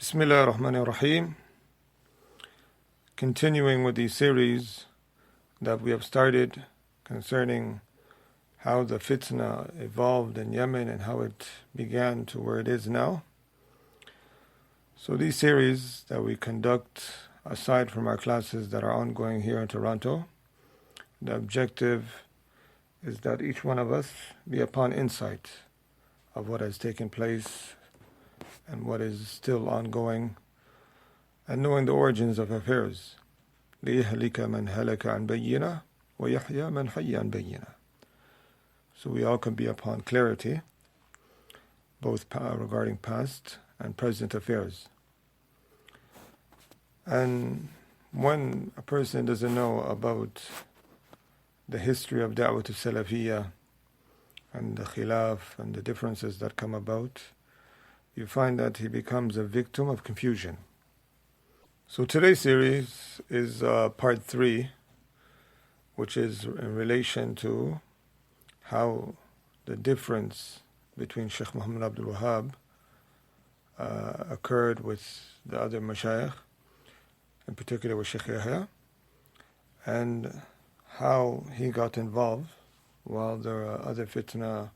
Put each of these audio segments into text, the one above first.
Bismillah ar-Rahman ar-Rahim. Continuing with the series that we have started concerning how the fitna evolved in Yemen and how it began to where it is now. So these series that we conduct aside from our classes that are ongoing here in Toronto, the objective is that each one of us be upon insight of what has taken place and what is still ongoing, and knowing the origins of affairs. لِيَهْلِكَ مَنْ هَلَكَ عَنْ بَيِّنَةٍ وَيَحْيَى مَنْ حَيَّ عَنْ بَيِّنَةٍ. So we all can be upon clarity, both regarding past and present affairs. And when a person doesn't know about the history of Da'wat al-Salafiyya and the khilaf and the differences that come about, you find that he becomes a victim of confusion. So today's series is part 3, which is in relation to how the difference between Shaykh Muhammad Abdul-Wahaab occurred with the other mashayikh, in particular with Shaykh Yahya, and how he got involved while the other fitna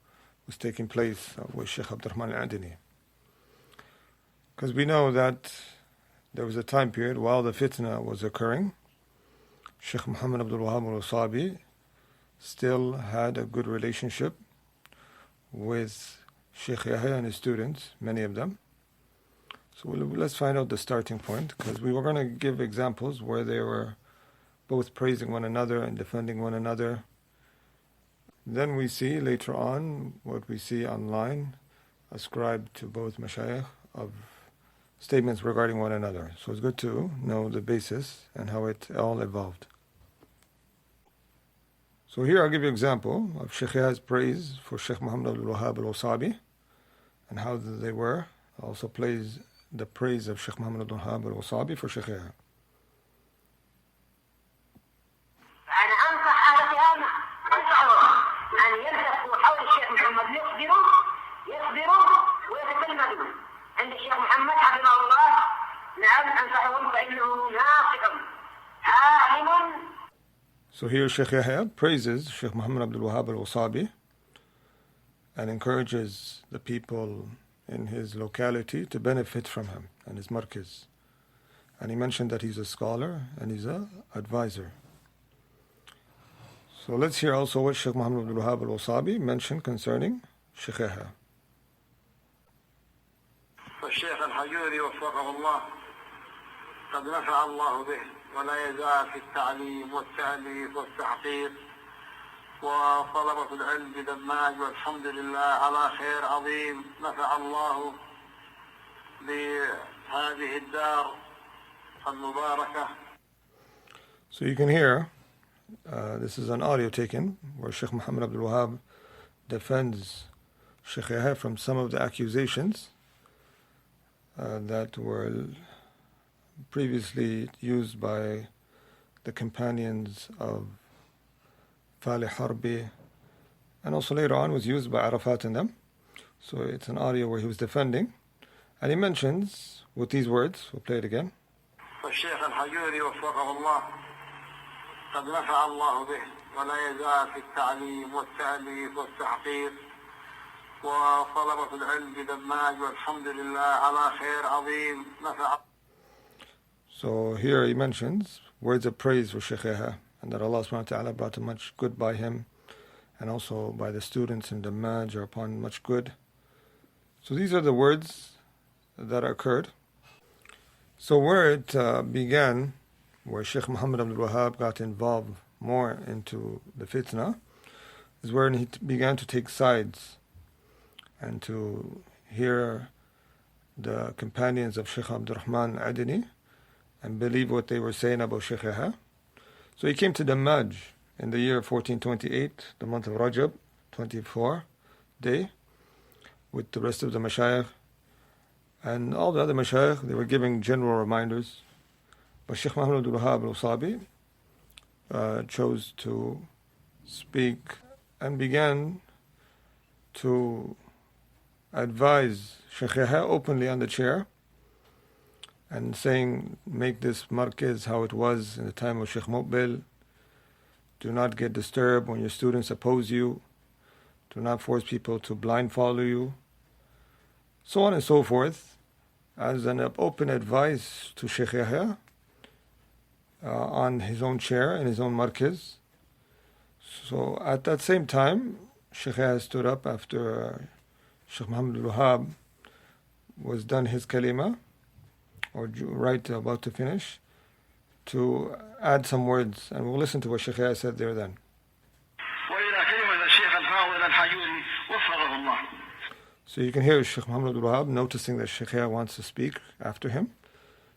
was taking place with Shaykh Abdurrahman Al-Adini. Because we know that there was a time period while the fitna was occurring, Shaykh Muhammad Abdul-Wahaab Al-Wasaabi still had a good relationship with Shaykh Yahya and his students, many of them. So let's find out the starting point, because we were going to give examples where they were both praising one another and defending one another. Then we see later on what we see online ascribed to both mashayikh of statements regarding one another. So it's good to know the basis and how it all evolved. So here I'll give you an example of Shaykh Yahya's praise for Shaykh Muhammad Abdul-Wahaab Al-Wasaabi and how they were. Also plays the praise of Shaykh Muhammad Abdul-Wahaab Al-Wasaabi for Shaykh Yahya. عند الشيخ محمد حفظه الله نعم أنصحهم فإنه ناصح عالم. So here Shaykh Yahya praises Shaykh Muhammad Abdul-Wahaab Al-Wasaabi and encourages the people in his locality to benefit from him and his markaz. And he mentioned that he's a scholar and he's an advisor. So let's hear also what Shaykh Muhammad Abdul-Wahaab Al-Wasaabi mentioned concerning Shaykh Yahya. والشيخ الحجوري وفقه الله قد نفع الله به ولا يزال في التعليم والتأليف والتحقيق وطلبة العلم بدماج والحمد لله على خير عظيم نفع الله بهذه الدار المباركة. So you can hear, this is an audio taken where Shaykh Muhammad Abdul-Wahaab defends Shaykh Yahya from some of the accusations that were previously used by the companions of Falih Harbi, and also later on was used by Arafat and them. So it's an audio where he was defending, and he mentions with these words, we'll play it again. والشيخ الحجوري وفقه الله قد نفع الله به ولا يزال في التعليم والتأليف والتحقيق وطلبة العلم بدماج والحمد لله على خير عظيم نفع. So here he mentions words of praise for Shaykh Yahya and that Allah subhanahu wa ta'ala brought much good by him, and also by the students in Dammaj are upon much good. So these are the words that occurred. So where it began, where Shaykh Muhammad Abdul-Wahaab got involved more into the fitna, is where he began to take sides and to hear the companions of Shaykh Abdurrahman Al-Adini and believe what they were saying about Shaykh Yahya. So he came to Dammaj in the year 1428, the month of Rajab, 24 day, with the rest of the mashayikh. And all the other mashayikh, they were giving general reminders. But Shaykh Muhammad Abdul-Wahaab Al-Wasaabi chose to speak and began to advise Shaykh Yahya openly on the chair and saying, make this markaz how it was in the time of Shaykh Muqbil. Do not get disturbed when your students oppose you. Do not force people to blind follow you. So on and so forth, as an open advice to Shaykh Yahya on his own chair in his own markaz. So at that same time, Shaykh Yahya stood up after Shaykh Muhammad Al-Wahaab was done his kalima, or right about to finish, to add some words, and we'll listen to what Shaykh Yahya said there then. So you can hear Shaykh Muhammad Al-Wahaab noticing that Shaykh Yahya wants to speak after him.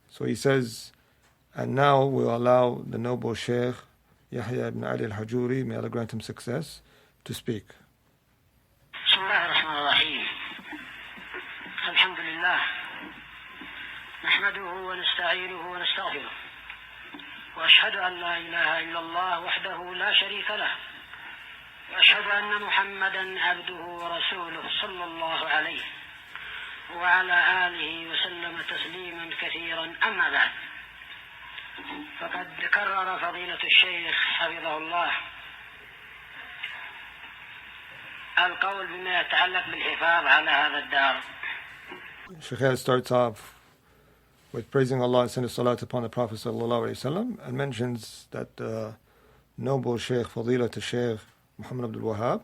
So he says, and now we'll allow the noble Shaykh Yahya ibn Ali Al-Hajooree, may Allah grant him success, to speak. نحمده ونستعينه ونستغفره وأشهد أن لا إله إلا الله وحده لا شريك له وأشهد أن محمدا عبده ورسوله صلى الله عليه وعلى آله وسلم تسليما كثيرا. أما بعد، فقد كرر فضيلة الشيخ حفظه الله القول بما يتعلق بالحفاظ على هذا الدار. Shaykh starts off with praising Allah and sending salat upon the Prophet ﷺ, and mentions that the noble Shaykh, Fadilat Shaykh Muhammad Abdul-Wahaab,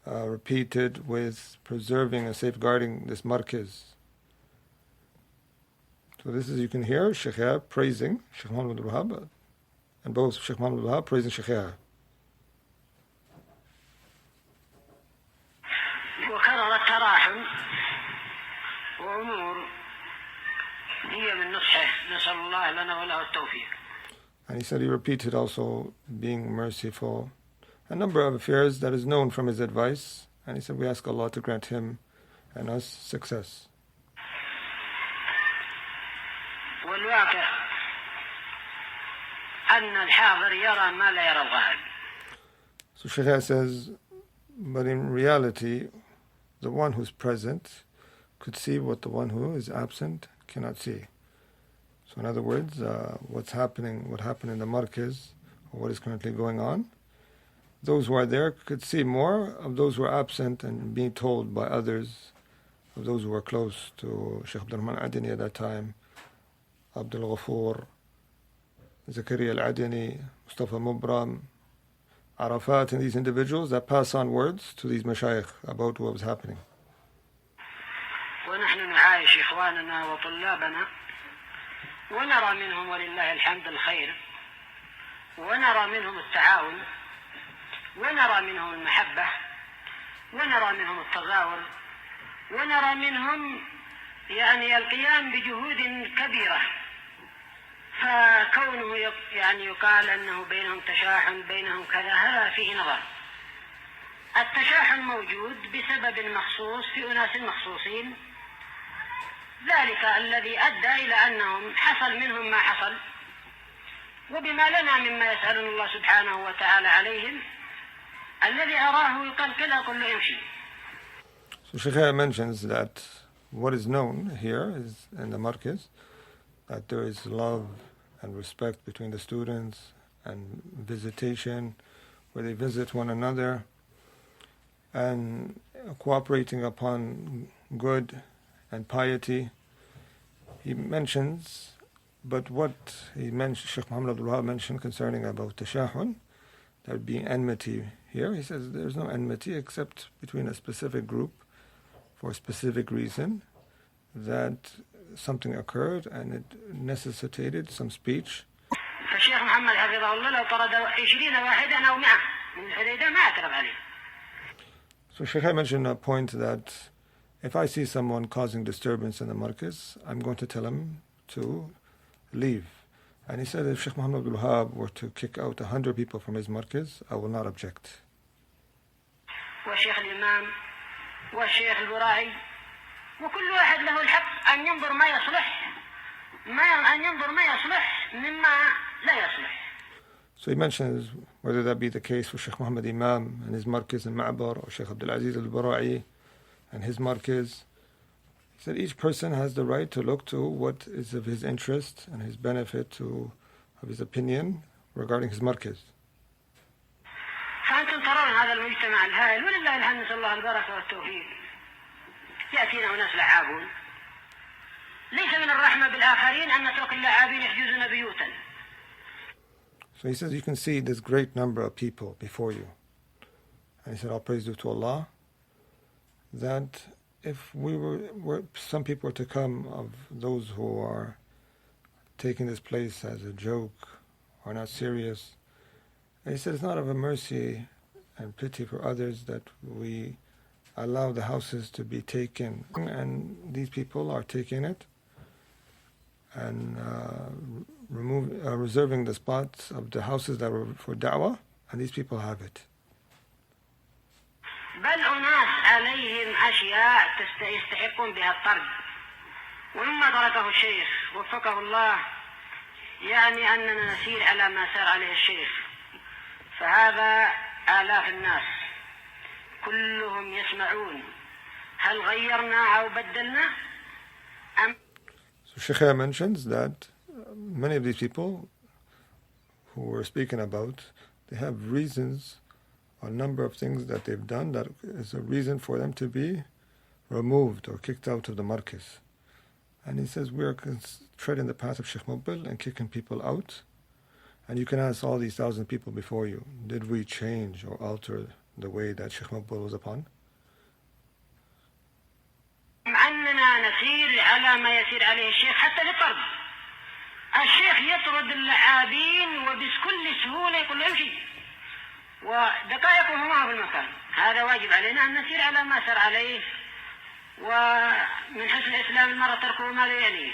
repeated with preserving and safeguarding this markaz. So this is, you can hear Shaykh Yahya praising Shaykh Muhammad Abdul-Wahaab, and both Shaykh Muhammad Abdul-Wahaab praising Shaykh Yahya. وكرر التراحم وأمور هي من نصحه نسأل الله لنا وله التوفيق. And he said he repeated also being merciful, a number of affairs that is known from his advice, and he said we ask Allah to grant him and us success. والواقع أن الحاضر يرى ما لا يرى الغائب. So Shaykh says, but in reality, the one who's present could see what the one who is absent cannot see. So in other words, what happened in the markaz, or what is currently going on, those who are there could see more of those who are absent and being told by others, of those who were close to Shaykh Abdul-Rahman Adini at that time, Abdul Ghafoor, Zakaria Al-Adini, Mustafa Mubram, Arafat, and these individuals that pass on words to these mashayikh about what was happening. ونحن نعايش إخواننا وطلابنا ونرى منهم ولله الحمد الخير ونرى منهم التعاون ونرى منهم المحبة ونرى منهم التزاور ونرى منهم القيام بجهود كبيرة. فكونه يقال أنه بينهم تشاحن بينهم كذا، هذا فيه نظر. التشاحن موجود بسبب مخصوص في أناس مخصوصين، ذلك الذي أدى إلى أنهم حصل منهم ما حصل، وبما لنا مما يسألون الله سبحانه وتعالى عليهم الذي أراه يقلقل كل يمشي. So Shaykh mentions that what is known here is in the markaz, that there is love and respect between the students and visitation, where they visit one another and cooperating upon good and piety. He mentions, but what he mentioned, Shaykh Muhammad Abdul-Wahaab mentioned concerning about tashahun, there would be enmity here. He says there's no enmity except between a specific group for a specific reason, that something occurred and it necessitated some speech. فالشيخ محمد حفظه الله لو طرد 20 واحدا أو 100 من الحديدة ما اعترض عليه. So Shaykh mentioned a point that if I see someone causing disturbance in the markaz, I'm going to tell him to leave. And he said if Shaykh Muhammad Abdul-Wahaab were to kick out 100 people from his markaz, I will not object. والشيخ الإمام والشيخ البراعي وكل واحد له الحق أن ينظر ما يصلح مما لا يصلح. So he mentions whether that be the case for Shaykh Muhammad Imam and his markaz in Ma'bar, or Shaykh Abdul Aziz Al-Bara'i and his markaz. He said each person has the right to look to what is of his interest and his benefit of his opinion regarding his markaz. فأنتم ترون هذا المجتمع الهائل ولله الحمد نسأل الله البركة والتوفيق. يأتينا أناس لعابون. ليس من الرحمة بالآخرين أن نترك اللعابين يحجزون بيوتا. So he says you can see this great number of people before you. And he said, all praise due to Allah, that if some people were to come of those who are taking this place as a joke or not serious, and he said it's not of a mercy and pity for others that we allow the houses to be taken, and these people are taking it and reserving the spots of the houses that were for da'wah, and these people have it. بل أناس عليهم أشياء يستحقون بها الطرد ومما تركه الشيخ وفقه الله يعني أننا نسير على ما سار عليه الشيخ فهذا آلاف الناس كلهم يسمعون هل غيرنا أو بدلنا أم. So Shaykh mentions that many of these people who we're speaking about, they have reasons, a number of things that they've done that is a reason for them to be removed or kicked out of the markaz. And he says we are treading the path of Shaykh Mubil and kicking people out. And you can ask all these 1,000 people before you, did we change or alter the way that Shaykh Mubil was upon? أننا نسير على ما يسير عليه الشيخ حتى في الطرد. الشيخ يطرد اللعابين وبكل سهولة يقول له امشي ودقائق وهو معه في المكان. هذا واجب علينا أن نسير على ما سر عليه ومن حسن الإسلام المرء تركه ما لا يعنيه.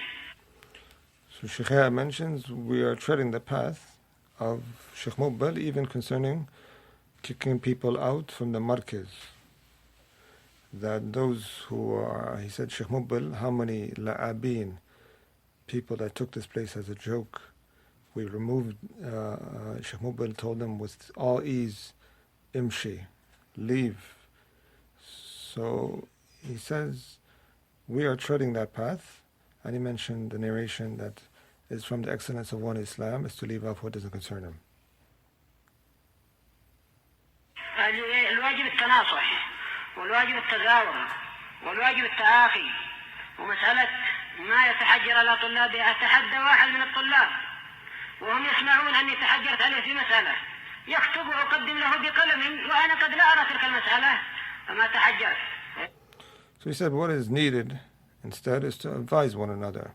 So Shaykh mentions we are treading the path of Shaykh Mubil even concerning kicking people out from the markaz. That those who are, he said, Shaykh Mubil, how many la'abin, people that took this place as a joke, we removed, Shaykh Mubil told them with all ease, imshi, leave. So he says, we are treading that path, and he mentioned the narration that is from the excellence of one Islam is to leave off what doesn't concern him. الواجب التناصح والواجب التزاور والواجب التآخي ومسألة ما يتحجر على طلابه. أتحدى واحد من الطلاب وهم يسمعون أني تحجرت عليه في مسألة يكتب وأقدم له بقلم وأنا قد لا أرى تلك المسألة فما تحجرت. So he said what is needed instead is to advise one another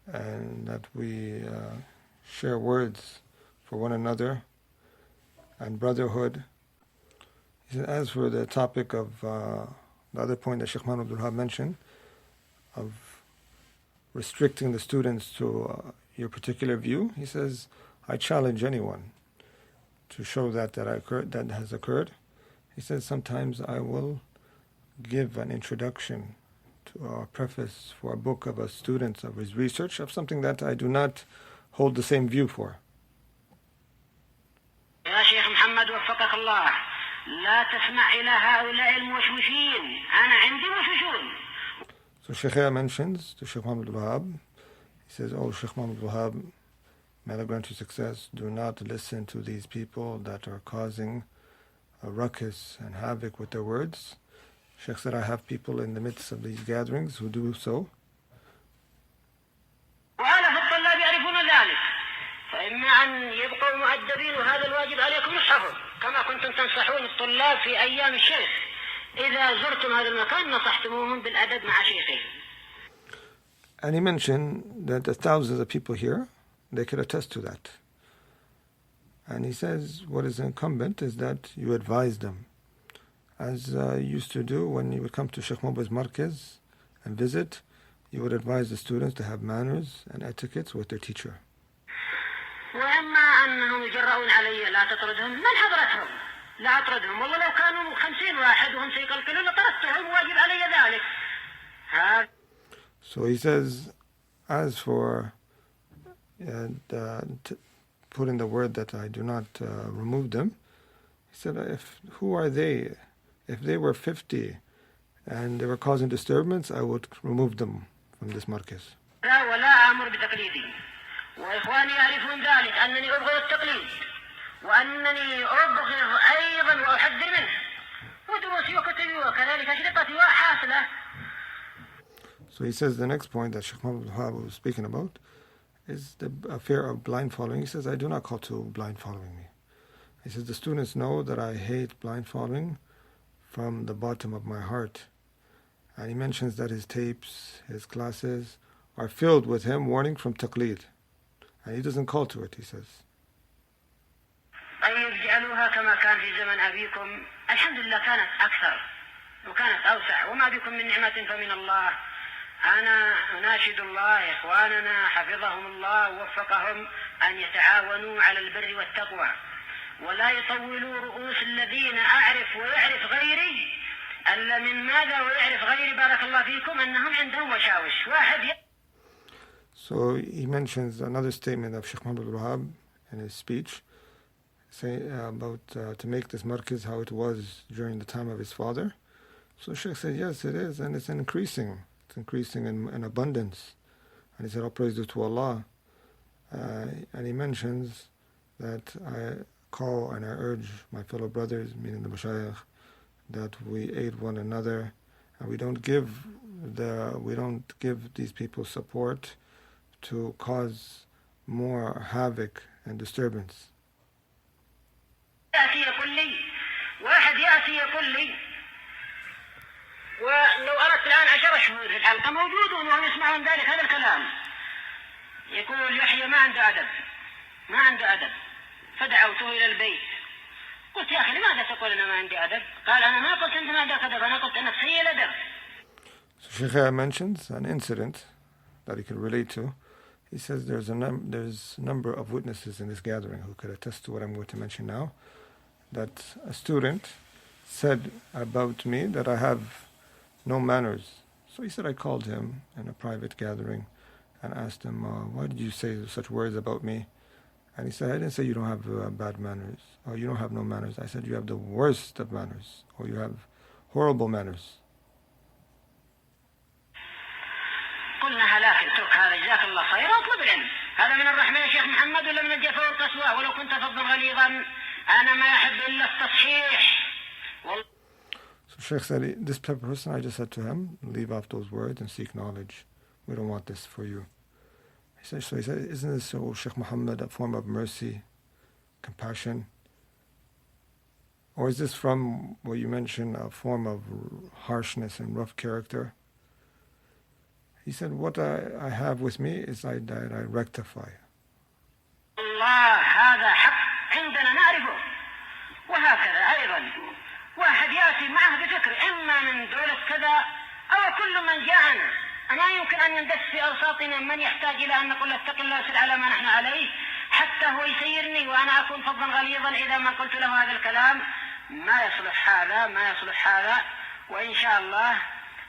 and that we share words for one another and brotherhood. He said, as for the topic of the other point that Shaykh Muhammad Abdul-Wahaab mentioned, of restricting the students to your particular view, he says, I challenge anyone to show that has occurred. He says, sometimes I will give an introduction to a preface for a book of a student of his research of something that I do not hold the same view for. يا شيخ محمد وفقك الله لا تسمع إلى هؤلاء الموشوشين أنا عندي موشوشون. So Shaykh mentions to Shaykh Muhammad Abdul-Wahaab, he says, oh Shaykh Muhammad Abdul-Wahaab, may Allah grant you success, do not listen to these people that are causing a ruckus and havoc with their words. Shaykh said, I have people in the midst of these gatherings who do so. وآلاف الطلاب يعرفون ذلك فإما أن يبقوا مؤدبين وهذا الواجب عليكم نصحهم كما كنتم تنصحون الطلاب في أيام الشيخ. إذا زرتم هذا المكان نصحتموهم بالأدب مع شيخه. And he mentioned that the thousands of people here, they could attest to that. And he says what is incumbent is that you advise them. As you used to do when you would come to Shaykh Mubil's markaz and visit, you would advise the students to have manners and etiquettes with their teacher. وإما أنهم يجرؤون علي لا تطردهم من حضرتهم لا أطردهم والله لو كانوا 50 واحد وهم سيقلقلون لطردتهم واجب علي ذلك. So he says, as for put in the word that I do not remove them, he said, who are they? If they were 50 and they were causing disturbance, I would remove them from this markaz. ولا أمر بتقليدي وإخواني يعرفون ذلك أنني أبغض التقليد وأنني أبغض أيضا وأحذر منه ودروسي وكتبي وكذلك أشرطتي وحاصلة. So he says the next point that Shaykh Abdul-Wahaab was speaking about is the affair of blind following. He says, I do not call to blind following me. He says, the students know that I hate blind following from the bottom of my heart. And he mentions that his tapes, his classes are filled with him warning from taqleed. And he doesn't call to it, he says. طيب جعلوها كما كان في زمن أبيكم الحمد لله كانت أكثر وكانت أوسع وما بكم من نعمة فمن الله. أنا أناشد الله إخواننا حفظهم الله ووفقهم أن يتعاونوا على البر والتقوى ولا يطولوا رؤوس الذين أعرف ويعرف غيري ألا من ماذا ويعرف غيري بارك الله فيكم أنهم عندهم وشاوش واحد. So he mentions another statement of Shaykh Abdul-Wahaab in his speech, saying about to make this markaz how it was during the time of his father. So Shaykh said, yes, it is, and it's increasing. It's increasing in abundance. And he said, all praise due to Allah. And he mentions that I call and I urge my fellow brothers, meaning the mashayikh, that we aid one another, and we don't give these people support to cause more havoc and disturbance. واحد يأتي يقول لي ولو أردت الآن 10 شهور في الحلقة موجودون وهم يسمعون ذلك هذا الكلام يقول يحيى ما عنده أدب فدعوته إلى البيت قلت يا أخي لماذا تقول أنا ما عندي أدب؟ قال أنا ما قلت أنت ما عندك أدب أنا قلت أنك سيء الأدب. So Shaykh mentions an incident that he could relate to. He says there's a number of witnesses in this gathering who could attest to what I'm going to mention now, that a student said about me that I have no manners. So he said I called him in a private gathering and asked him, why did you say such words about me? And he said, I didn't say you don't have bad manners, or you don't have no manners. I said you have the worst of manners, or you have horrible manners. قلنا هلاك اترك هذا جزاك الله خير واطلب العلم. هذا من الرحمة يا شيخ محمد ولا من الجفاء والقسوة ولو كنت فظا غليظا أنا ما أحب إلا التصحيح. So Shaykh said, this type of person, I just said to him, leave off those words and seek knowledge. We don't want this for you. He said, isn't this, O Shaykh Muhammad, a form of mercy, compassion? Or is this from what you mentioned, a form of harshness and rough character? He said, what I have with me is I rectify. الله هذا حق عندنا نعرفه وهكذا أيضا واحد يأتي معه بفكر إما من دولة كذا أو كل من جاءنا أما يمكن أن يندس في أوساطنا من يحتاج إلى أن نقول اتق الله وسر على ما نحن عليه حتى هو يسيرني وأنا أكون فظا غليظا إذا ما قلت له هذا الكلام ما يصلح هذا وإن شاء الله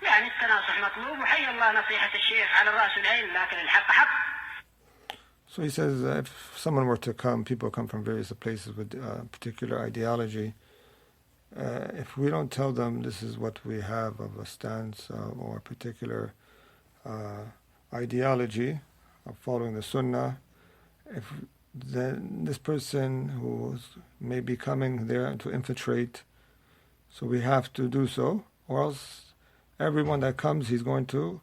يعني التناصح مطلوب وحي الله نصيحة الشيخ على الرأس والعين لكن الحق حق. So he says if someone were to come, people come from various places with particular ideology, if we don't tell them this is what we have of a stance or a particular ideology of following the Sunnah, if then this person who may be coming there to infiltrate, so we have to do so, or else everyone that comes, he's going to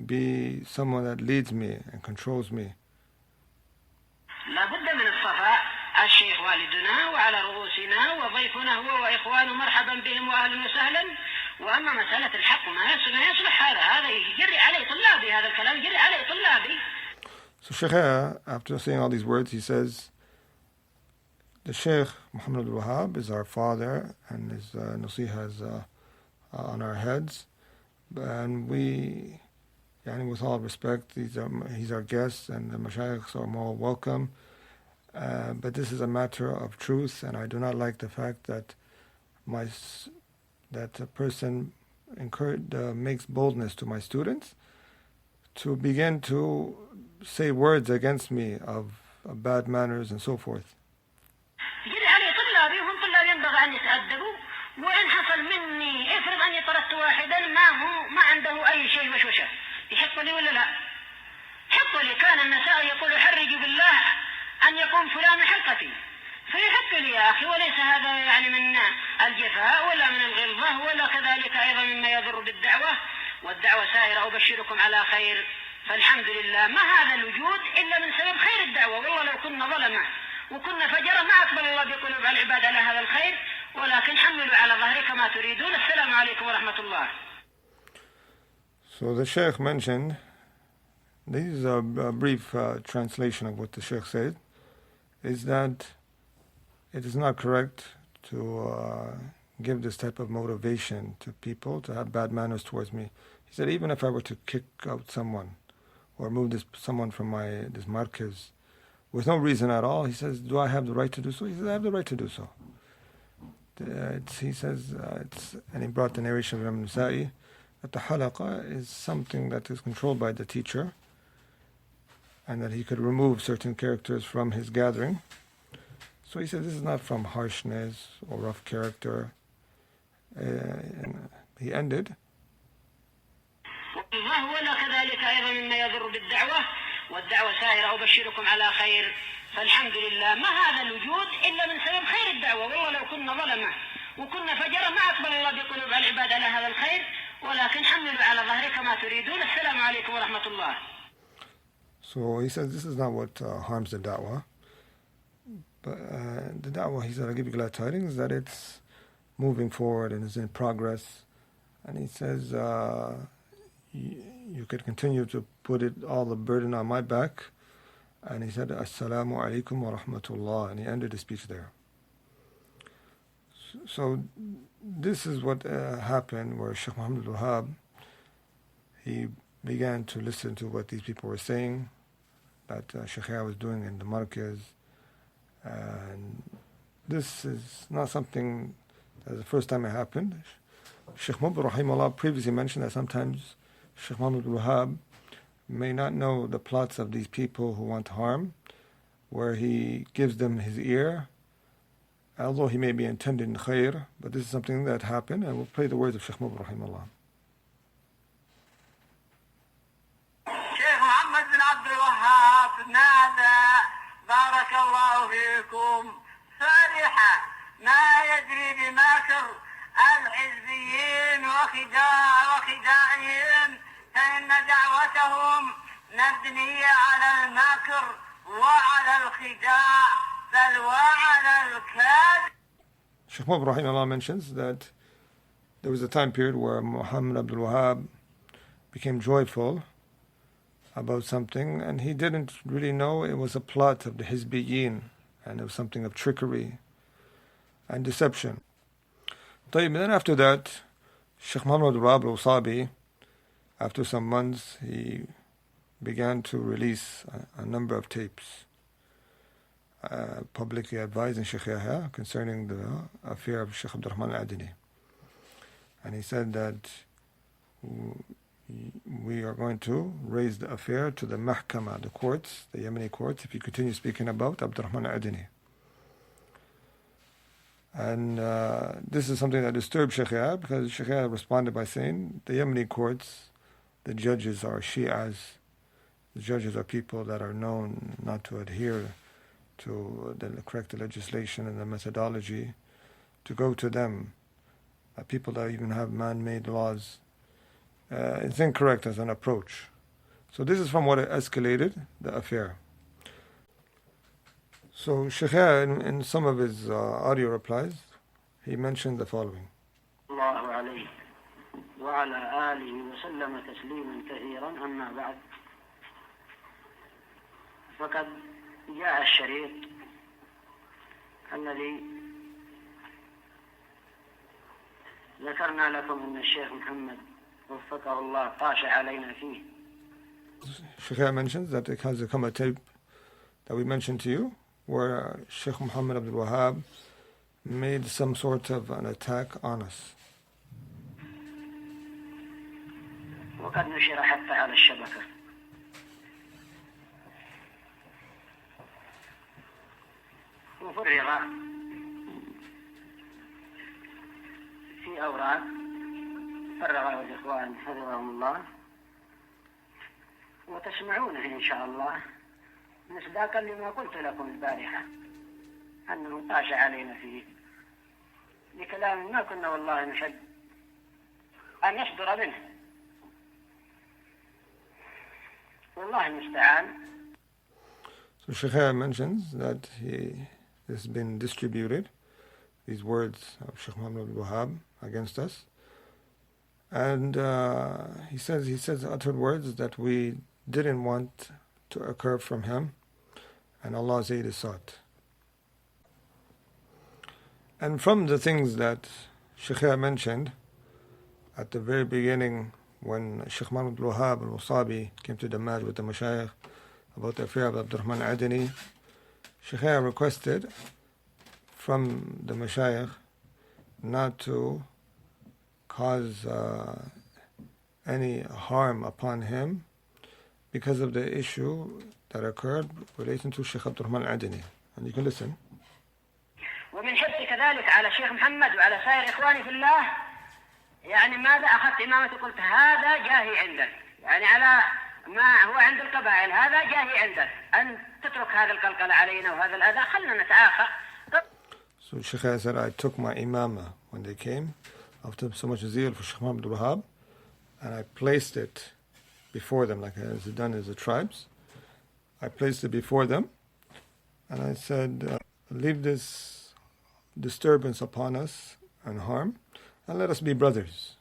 be someone that leads me and controls me. لابد من الصفاء الشيخ والدنا وعلى رؤوسنا وضيفنا هو وإخوانه مرحبا بهم وأهلا وسهلا وأما مسألة الحق ما يصلح هذا يجري عليه طلابي هذا الكلام يجري عليه طلابي. So Shaykh, after saying all these words, he says, the Shaykh Muhammad Abdul-Wahaab is our father and his nasiha is on our heads. And we, with all respect, he's our guest and the mashayikhs are more welcome. But this is a matter of truth, and I do not like the fact that a person makes boldness to my students to begin to say words against me of bad manners and so forth. وإن حصل مني افرض أني طردت واحدا ما النساء يقول حرجي بالله أن يقوم فلان حلقتي، فيحق لي يا أخي، وليس هذا يعني من الجفاء ولا من الغلظة، ولا كذلك أيضا مما يضر بالدعوة، والدعوة سائرة. أبشركم على خير، فالحمد لله. ما هذا الوجود إلا من سبب خير الدعوة. والله لو كنا ظلمة وكنا فجرة ما أقبل الله بقلوب العباد على هذا الخير، ولكن حملوا على ظهري كما تريدون. السلام عليكم ورحمة الله. So the Shaykh mentioned, this is a brief translation of what the Shaykh said, is that it is not correct to give this type of motivation to people to have bad manners towards me. He said, even if I were to kick out someone or move someone from this markaz with no reason at all, he says, do I have the right to do so? He says, I have the right to do so. He says, and he brought the narration of Imam Nasa'i, that the halaqa is something that is controlled by the teacher, and that he could remove certain characters from his gathering. So he said, this is not from harshness or rough character. And he ended, ولا كذلك أيضا مما يضر بالدعوة، والدعوة سائرة. أبشركم على خير، فالحمد لله. ما هذا الوجود إلا من سبب خير الدعوة. والله لو كنا ظلمة وكنا فجرة ما أقبل الله بقلوب العباد على هذا الخير، ولكن حملوا على ظهري كما تريدون. السلام عليكم ورحمة الله. So he says this is not what harms the da'wah. But the da'wah, he said, I'll give you glad tidings that it's moving forward and is in progress. And he says, you could continue to put all the burden on my back. And he said, Assalamu alaikum wa rahmatullah. And he ended his speech there. So this is what happened, where Shaykh Muhammad Al-Wahaab, he began to listen to what these people were saying, that Shaykh Yahya was doing in the markaz. And this is not something that the first time it happened. Shaykh Muhammad Rahimahullah previously mentioned that sometimes Shaykh Muhammad Al-Wahaab may not know the plots of these people who want harm, where he gives them his ear, although he may be intended in khair, but this is something that happened, and we'll play the words of Shaykh Muhammad Rahimahullah. Shaykh Muhammad bin Abdul-Wahaab نادى بارك الله فيكم فرحا ما يجري بمكر الحزبيين وخداعهم، فإن دعوتهم مبنية على المكر وعلى الخداع بل وعلى الكذب. Shaykh Muhammad Rahimahullah mentions that there was a time period where Muhammad Abdul-Wahaab became joyful about something, and he didn't really know it was a plot of the Hizbiyin, and it was something of trickery and deception. Then after that, Shaykh Muhammad Abdul-Wahaab Al-Wasaabi, after some months, he began to release a number of tapes publicly advising Shaykh Yahya concerning the affair of Shaykh Abdurrahman Al-Adini. And he said that we are going to raise the affair to the Mahkama, the courts, the Yemeni courts, if you continue speaking about Abdurrahman Al-Adini. And this is something that disturbed Shaykh Yahya, because Shaykh Yahya responded by saying, the Yemeni courts, the judges are Shi'as, the judges are people that are known not to adhere to the correct legislation and the methodology, to go to them, people that even have man-made laws. It's incorrect as an approach. So this is from what escalated the affair. So Shaykh Yahya, in some of his audio replies, he mentioned the following. الله عليه وعلى آله وسلم تسليما كثيرا. أما بعد، فقد جاء الشريط الذي ذكرنا لكم أن الشيخ محمد وفقه الله طاش علينا فيه. Shaykh Yahya mentions that it has come a tape that we mentioned to you, where Shaykh Muhammad Abdul-Wahaab made some sort of an attack on us. وقد نشر حتى على الشبكة. وفرغ في أوراق فرغه الإخوان حفظهم الله، وتسمعونه إن شاء الله مصداقا لما قلت لكم البارحة أنه طاش علينا فيه بكلام ما كنا والله نحب أن يصدر منه، والله المستعان. So Shaykh mentions that he has been distributed, these words of Shaykh Muhammad Abdul-Wahaab against us. And he says uttered words that we didn't want to occur from him, and Allah's aid is sought. And from the things that Shaykh mentioned at the very beginning, when Shaykh Muhammad Abdul-Wahaab Al-Wasaabi came to Damaj with the Mashayikh about the affair of Abdurrahman Adani, Shaykh requested from the Mashayikh not to cause any harm upon him because of the issue that occurred relating to Shaykh Abdurrahman Adani. And you can listen. ومن حرصي كذلك على الشيخ محمد وعلى سائر إخواني في الله، يعني ماذا أخذت إمامتي قلت هذا جاهي عندك، يعني على ما هو عند القبائل هذا جاهي عندك، أن تترك هذا القلقل علينا وهذا الأذى، خلنا نتعافى. So Shaykh said, I took my imama when they came after so much zeal for Shaykh Muhammad Abdul-Wahaab, and I placed it before them, like as done as the tribes. I placed it before them, and I said, leave this disturbance upon us and harm, and let us be brothers.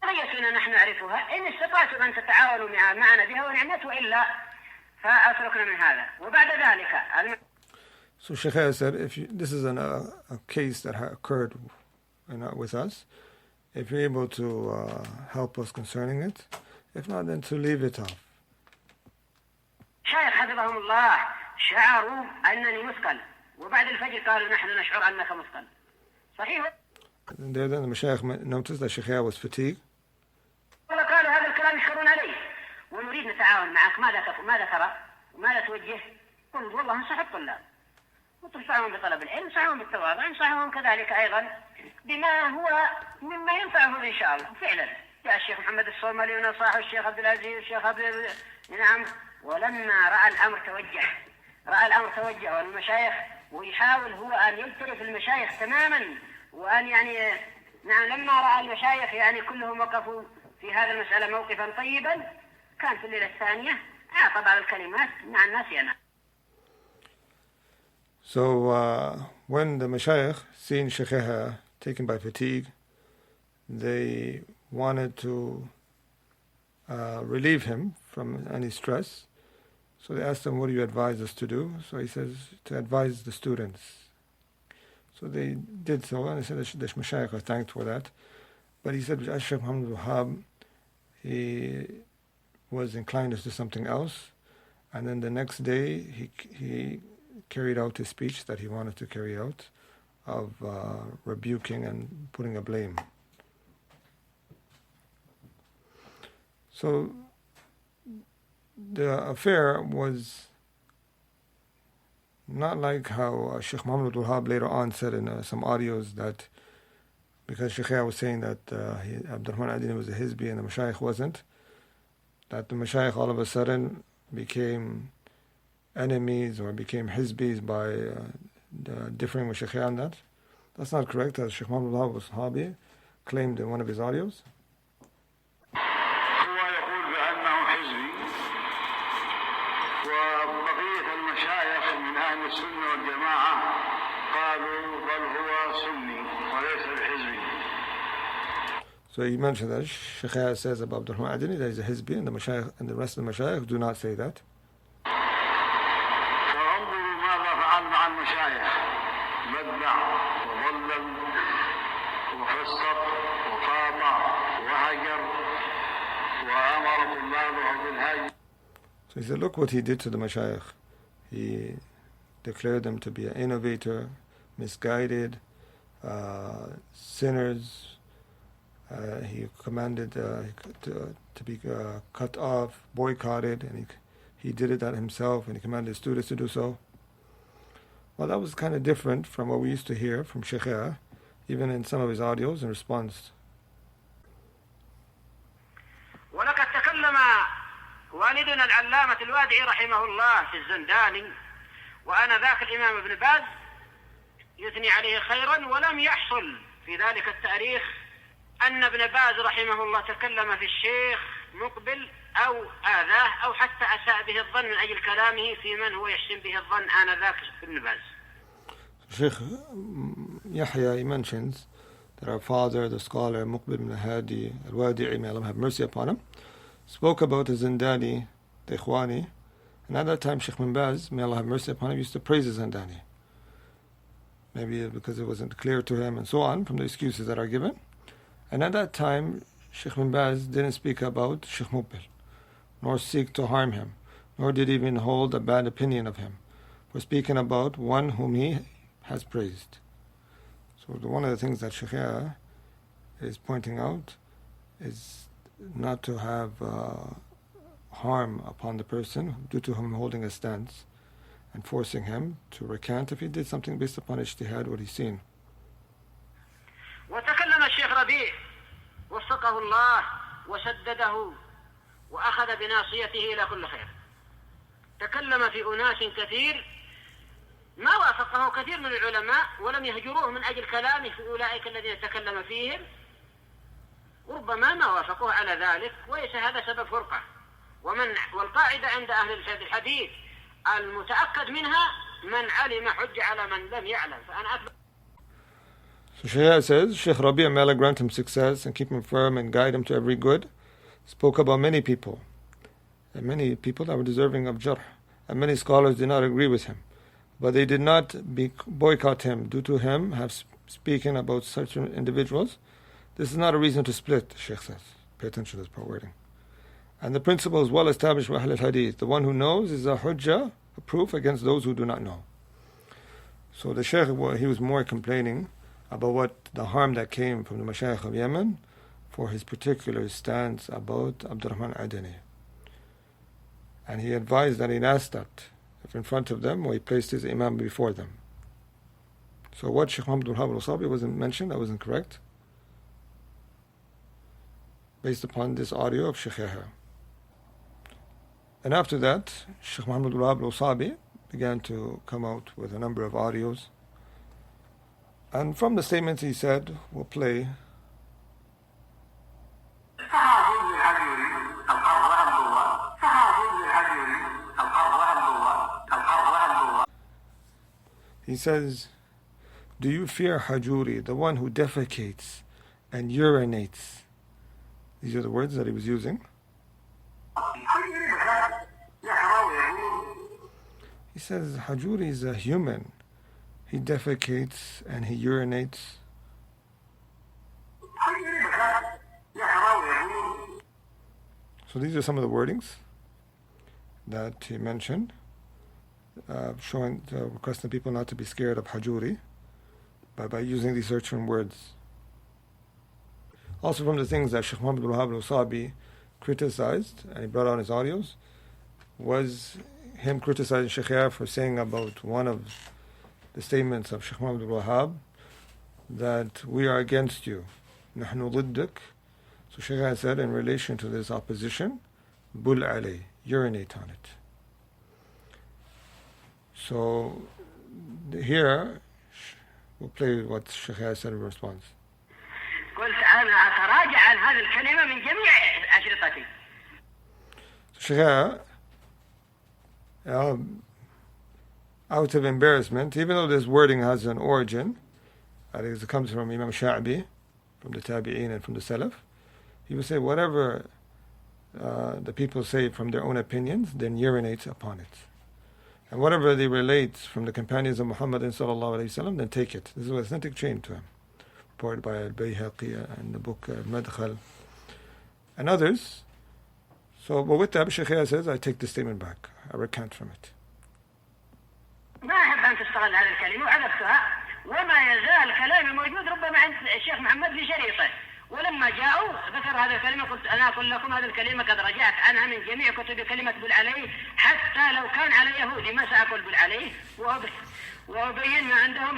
قضيتنا نحن نعرفها، إن استطعتم أن تتعاونوا معنا بها ونعمت، وإلا فأتركنا من هذا. وبعد ذلك. So Shaykh said, this is a case that occurred with us, if you're able to help us concerning it, if not, then to leave it off. شيخ حفظهم الله شعروا أنني مثقل، وبعد الفجر قالوا نحن نشعر أنك مثقل. صحيح؟ And then the Mashaykh noticed that Shaykh was fatigued. والله قالوا هذا الكلام يشكرون عليه، ونريد نتعاون معك، ماذا ترى؟ وماذا توجه؟ قلت والله انصح الطلاب، وتنصحهم بطلب العلم، انصحهم بالتواضع، انصحهم كذلك أيضا بما هو مما ينفعهم إن شاء الله. فعلا جاء الشيخ محمد الصومالي ونصحه الشيخ عبد العزيز والشيخ نعم. ولما رأى الأمر توجه والمشايخ، ويحاول هو أن يلترف المشايخ تماما، وأن يعني نعم لما رأى المشايخ يعني كلهم وقفوا في هذه المسألة موقفا طيبا، كان في الليلة الثانية أعطى بعض الكلمات مع الناس ينام. So when the Mashayikh, seeing Shaykh taken by fatigue, they wanted to relieve him from any stress. So they asked him, what do you advise us to do? So he says, to advise the students. So they did so, and he said the Mashayikh are thanked for that. But he said, Shaykh Muhammad Abdul-Wahaab, he was inclined to do something else. And then the next day, he carried out his speech that he wanted to carry out of rebuking and putting a blame. So the affair was not like how Shaykh Muhammad Abdul-Wahaab later on said in some audios that because Shaykh was saying that Abdurrahman Adani was a Hizbi and the Mashayikh wasn't, that the Mashayikh all of a sudden became enemies or became Hizbis by differing with Shaykh on that. That's not correct, as Shaykh Muhammad Al-Wasaabi claimed in one of his audios. So he mentioned that Shaykh says about Abdurrahman Adani that he's a Hizbi, and the Mashayikh and the rest of the Mashayikh do not say that. So he said, look what he did to the Mashayikh. He declared them to be an innovator, misguided, sinners. He commanded to be cut off, boycotted, and he did it that himself, and he commanded his students to do so. Well, that was kind of different from what we used to hear from Shaykh, even in some of his audios in response. ولقد تكلم والدنا العلامة الوادعي رحمه الله في الزنداني وأنا ذاك الإمام ابن باز يثني عليه خيرا، ولم يحصل في ذلك التاريخ أن ابن باز رحمه الله تكلم في الشيخ مقبل أو آذاه أو حتى أساء به الظن من أجل كلامه في من هو يحسن به الظن آنذاك ابن باز. Shaykh Yahya, he mentions that our father, the scholar Muqbil ibn Hadi Al-Wadi'i, may Allah have mercy upon him, spoke about the Zindani, the Ikhwani, and at that time Shaykh bin Baz, may Allah have mercy upon him, used to praise the Zindani. Maybe because it wasn't clear to him and so on, from the excuses that are given. And at that time, Shaykh bin Baz didn't speak about Shaykh Muqbil, nor seek to harm him, nor did even hold a bad opinion of him, for speaking about one whom he has praised. So one of the things that Shaykh is pointing out is not to have harm upon the person due to him holding a stance and forcing him to recant if he did something based upon ijtihad, what he's seen. وتكلم الشيخ ربيع وفقه الله وسدده وأخذ بناصيته إلى كل خير. تكلم في أناس كثير ما وافقه كثير من العلماء ولم يهجروه من أجل كلامه في أولئك الذين تكلم فيهم، ربما ما وافقوه على ذلك، وليس هذا سبب فرقة. والقاعدة عند أهل الحديث المتأكد منها من علم حج على من لم يعلم. فأنا أثبت. So Shaykh says, Shaykh Rabi', may Allah grant him success and keep him firm and guide him to every good, spoke about many people, and many people that were deserving of jarh, and many scholars did not agree with him, but they did not boycott him due to him have speaking about such individuals. This is not a reason to split, Shaykh says. Pay attention to this part wording. And the principle is well established by Ahl al-Hadith. The one who knows is a hujjah, a proof against those who do not know. So the Shaykh, he was more complaining about what the harm that came from the Shaykh of Yemen for his particular stance about Abdurrahman Adani. And he advised that he asked that if in front of them or he placed his imam before them. So what Shaykh Abdul-Wahaab Al-Wasaabi wasn't mentioned, that wasn't correct, based upon this audio of Shaykh Yahya. And after that, Shaykh Abdul-Wahaab Al-Wasaabi began to come out with a number of audios. And from the statements he said, we'll play. He says, do you fear Hajooree, the one who defecates and urinates? These are the words that he was using. He says Hajooree is a human. He defecates and he urinates. So these are some of the wordings that he mentioned, requesting people not to be scared of Hajooree by using these search term words. Also from the things that Shaykh Abdul-Wahaab Al-Wasaabi criticized, and he brought out his audios, was him criticizing Shaykh Yahya for saying about one of the statements of Shaykh Abdul-Wahaab that we are against you. نحن ضدك. So Shaykh Yahya said in relation to this opposition, bul alay, urinate on it. So here we'll play what Shaykh Yahya said in response. قلت أنا أتراجع عن هذه الكلمة من جميع أشرطتي. So Shaykh Yahya, out of embarrassment, even though this wording has an origin, it comes from Imam Sha'bi, from the Tabi'een and from the Salaf, he would say whatever the people say from their own opinions, then urinate upon it. And whatever they relate from the companions of Muhammad sallallahu alayhi wasallam, then take it. This is an authentic chain to him, reported by Al-Bayhaqi and the book Al-Madkhal and others. So, but with that, Shaykh Yahya says, I take this statement back. I recant from it. ما أحب أن تستغل هذه الكلمة وعذبتها، وما يزال كلامي موجود ربما عند الشيخ محمد في شريطه، ولما جاءوا ذكر هذه الكلمة قلت أنا أقول لكم هذه الكلمة قد رجعت عنها من جميع كتب كلمة بل عليه، حتى لو كان على يهودي ما سأقول بل عليه، وأبين ما عندهم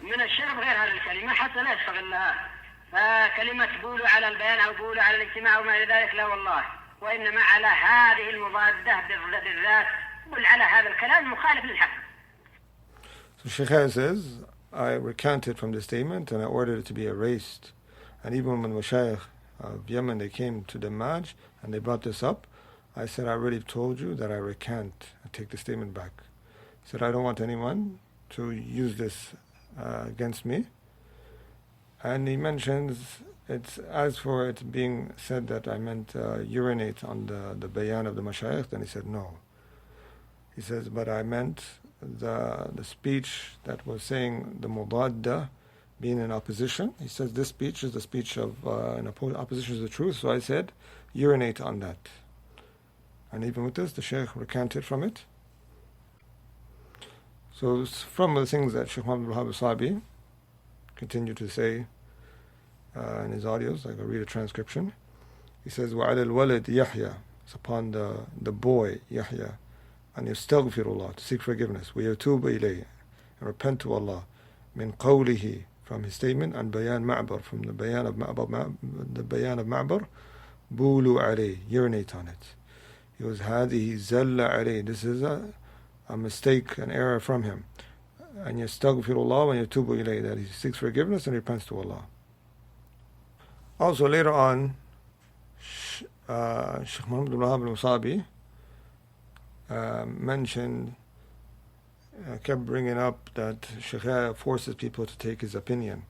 من الشرب غير هذه الكلمة حتى لا يستغلها. فكلمة بولوا على البيان أو بولوا على الاجتماع وما إلى ذلك لا والله، وإنما على هذه المضادة بالذات بل على هذا الكلام مخالف للحق. So Shaykh says, I recanted from the statement and I ordered it to be erased. And even when the Shaykh of Yemen, they came to the Maj and they brought this up, I said, I already told you that I recant. I take the statement back. He said, I don't want anyone to use this against me. And he mentions, it's as for it being said that I meant urinate on the bayan of the mashayikh, then he said no. He says, but I meant the speech that was saying the mudadda, being in opposition. He says this speech is the speech of in opposition to the truth, so I said urinate on that. And even with this, the Shaykh recanted from it. So from the things that Shaykh Abdul-Wahaab Al-Wasaabi continued to say in his audios, like I read a transcription. He says, وَعَلَى الْوَلَدِ Yahya, it's upon the boy Yahya, and يَسْتَغْفِرُ اللَّهِ, to seek forgiveness, وَيَتُوبَ إِلَيْهِ, and repent to Allah, مِنْ قَوْلِهِ, from his statement, and bayan ma'bar, from the bayan of ma'bar, بُولُوا عَلَيْهِ, urinate on it. He was هَذِهِ زَلَّ عَلَيْهِ, this is a mistake, an error from him. And يَسْتَغْفِرُ اللَّهِ وَيَتُوبُ إِلَيْهِ, that he seeks forgiveness and repents to Allah. Also later on, Shaykh Abdul-Wahaab Al-Wasaabi mentioned, kept bringing up that Shaykh forces people to take his opinion.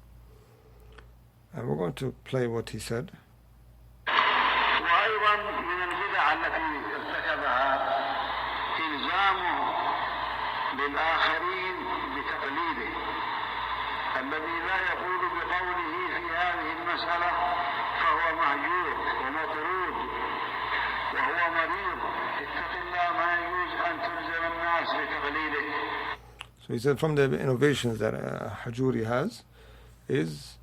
And we're going to play what he said. وأيضا من البدع التي ارتكبها إلزامه للآخرين بتقليده الذي لا يقول بقوله في هذه المسألة فهو مهجور ومطرود وهو مريض اتق الله ما يجوز أن تلزم الناس بتقليده. So he said from the innovations that Al-Hajooree has is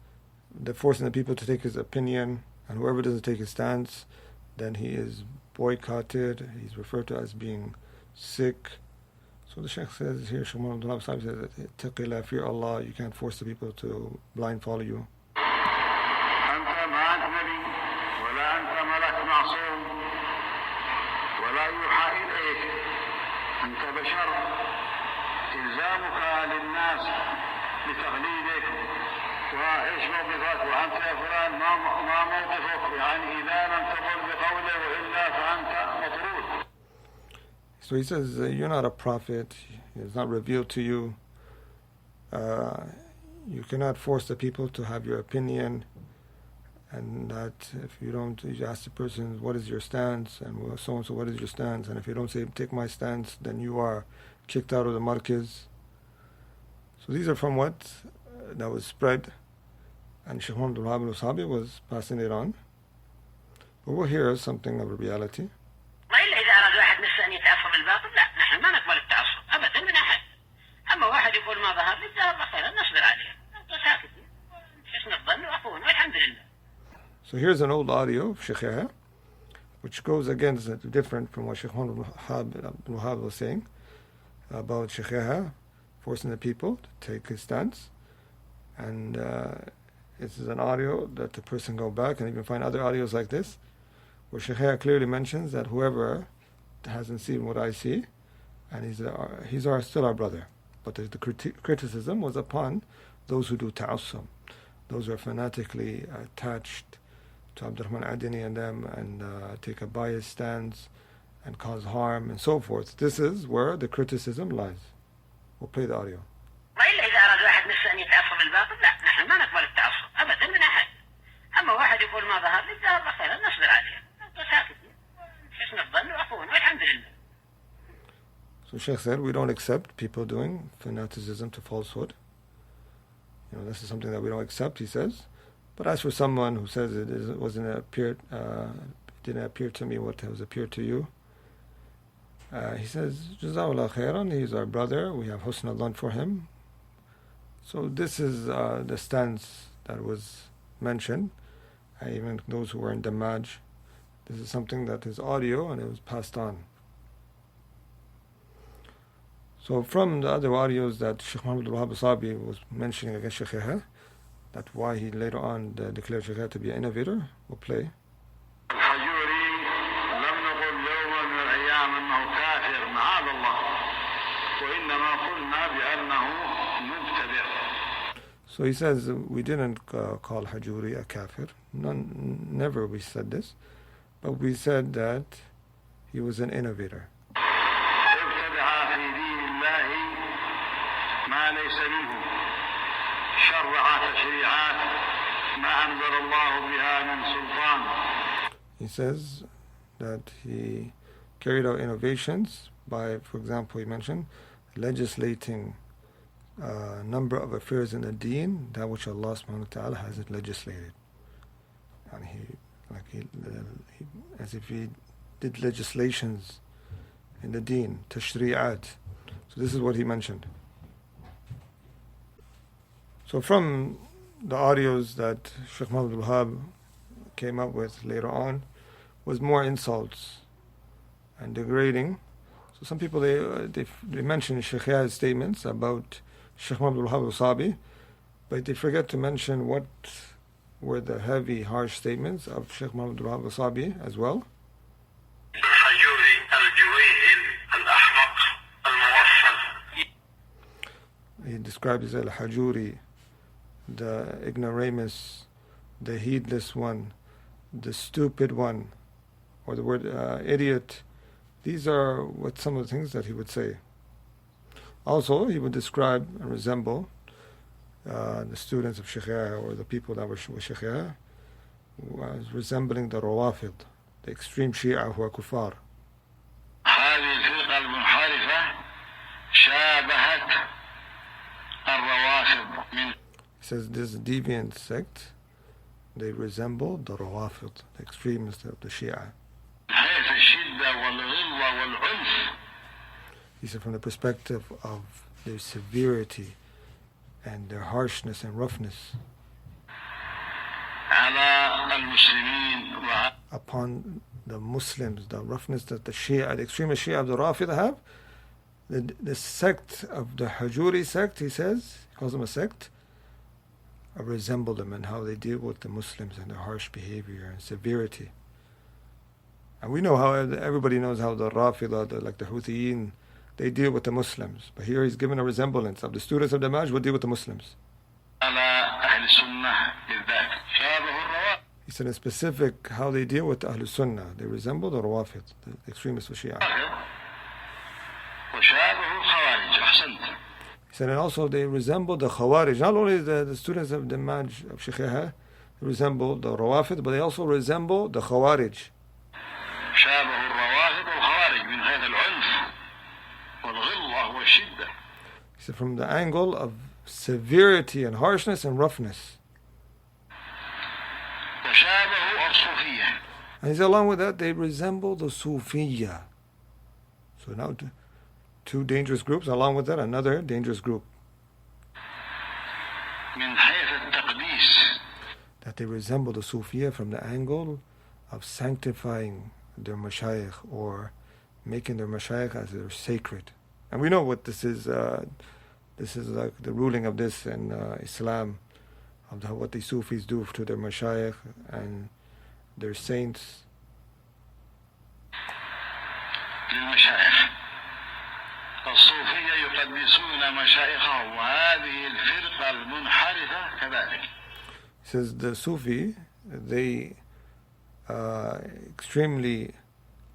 the forcing the people to take his opinion, and whoever doesn't take his stance, then he is boycotted, he's referred to as being sick. So the Shaykh says here, Shaykh Abdul-Wahaab Al-Wasaabi says that taqillah, fear Allah, you can't force the people to blind follow you. أنت ما أنت نبي ولا أنت ملك معصوم ولا يوحى إليك أنت بشر إلزامك للناس بتقليدك وإيش موقفك وأنت يا فلان ما موقفك يعني إذا لم تقل بقوله وإلا فأنت مطرود. So he says, you're not a prophet, it's not revealed to you. You cannot force the people to have your opinion, and that if you don't, you ask the person, what is your stance, and so and so, what is your stance, and if you don't say, take my stance, then you are kicked out of the markaz. So these are from what that was spread, and Shaykh Abdul-Wahaab Al-Wasaabi was passing it on. But we'll hear something of a reality. وإلا إذا أراد واحد نفسه أن يتعصب بالباطل لا، نحن ما نقبل التعصب أبدا من أحد. أما واحد يقول ما ظهر لي جزاه الله خيرا نصبر عليه وساكتين حسن الظن وعفونا والحمد لله. So here's an old audio of Shaykh Yahya, which goes against, different from what Shaykh Abdul-Wahaab was saying about Shaykh Yahya forcing the people to take his stance. And this is an audio that the person go back and you can find other audios like this, where Shaykh Yahya clearly mentions that whoever hasn't seen what I see, and he's still our brother. But the criticism was upon those who do ta'assum, those who are fanatically attached to Abdurrahman Adini and them, and take a biased stance and cause harm and so forth. This is where the criticism lies. We'll play the audio. وإلا إذا أراد واحد نفسه أن يتعصب بالباطل لا، نحن ما نقبل التعصب أبدا من أحد. أما واحد يقول ما ظهر لي جزاه الله خيرا نصبر عليه وساكتين حسن الظن وعفونا والحمد لله. So Shaykh said, we don't accept people doing fanaticism to falsehood. This is something that we don't accept, he says. But as for someone who says it didn't appear to me what has appeared to you, he says, Jazakallah khairan, he's our brother, we have husn al-dhan for him. So this is the stance that was mentioned. Even those who were in Damaj, this is something that is audio and it was passed on. So from the other audios that Shaykh Abdul-Wahaab Al-Wasaabi was mentioning against Shaykh Yahya, that's why he later on declared Shaykh Yahya to be an innovator, we'll play. الحجوري لا الكلام أنه كافر معاذ الله وإنما قلنا بأنه مبتدع. So he says, we didn't call Hajooree a kafir. Never we said this. But we said that he was an innovator. ابتدع في دين الله ما ليس منه شرع تشريعات ما أنزل الله بها من سلطان. He says that he carried out innovations by, for example, he mentioned legislating a number of affairs in the deen, that which Allah subhanahu wa ta'ala hasn't legislated. And as if he did legislations in the deen, tashri'at. So this is what he mentioned. So from the audios that Shaykh Muhammad Abdul-Wahaab came up with later on was more insults and degrading. So some people, they mention Shaykh Yahya's statements about Shaykh Abdul-Wahaab Al-Wasaabi, but they forget to mention what were the heavy, harsh statements of Shaykh Abdul-Wahaab Al-Wasaabi as well. الحجوري الجويهل الأحمق المغفل. He describes Al-Hajooree, the ignoramus, the heedless one, the stupid one, or the word idiot. These are what some of the things that he would say. Also, he would describe and resemble the students of Shaykh Yahya, or the people that were with Shaykh Yahya, was resembling the Rawafid, the extreme Shia who are kuffar. هذه الفرقة المنحرفة شابهت الروافض من. He says this deviant sect, they resemble the Rawafid, the extremists of the Shia. حيث الشدة والغلظة والعنف. He said from the perspective of their severity and their harshness and roughness على المسلمين upon the Muslims, the roughness that the Shia, the extremist Shia of the Rafida have, the sect of the Hajooree sect, he says, he calls them a sect, resemble them in how they deal with the Muslims and their harsh behavior and severity. And we know how, everybody knows how the Rafida, like the Houthiyyin, they deal with the Muslims. But here he's given a resemblance of the students of the Maj would deal with the Muslims. He said in specific how they deal with the Ahlul Sunnah. They resemble the Rawafid, the extremists of Shia. He said, and also they resemble the Khawarij. Not only the students of the Maj of Shaykh Yahya resemble the Rawafid, but they also resemble the Khawarij. He said from the angle of severity and harshness and roughness. And he said along with that they resemble the Sufiya. So now two dangerous groups, along with that another dangerous group. That they resemble the Sufiya from the angle of sanctifying their mashayikh or making their mashayikh as their sacred. And we know what this is. This is like the ruling of this in Islam, of what the Sufis do to their mashayikh and their saints. He says the Sufi, they extremely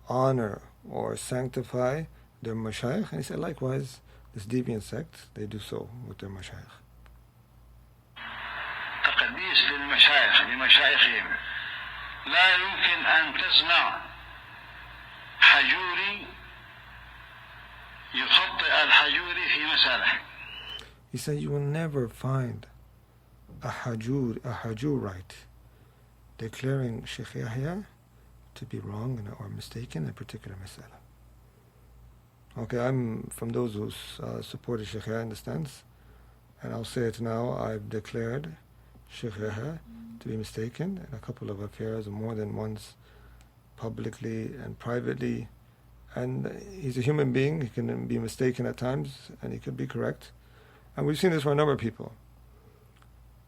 honor or sanctify their mashayikh, and he said likewise this deviant sect, they do so with their mashayikh. تقديس للمشايخ لمشايخهم لا يمكن أن تسمع حجوري يخطئ الحجوري في مسألة. He said you will never find a Hajoorite declaring Shaykh Yahya to be wrong or mistaken in a particular mas'ala. Okay, I'm from those who supported Shaykh Yahya in the stance, and I'll say it now, I've declared Shaykh Yahya to be mistaken in a couple of affairs, more than once, publicly and privately. And he's a human being, he can be mistaken at times, and he could be correct. And we've seen this for a number of people.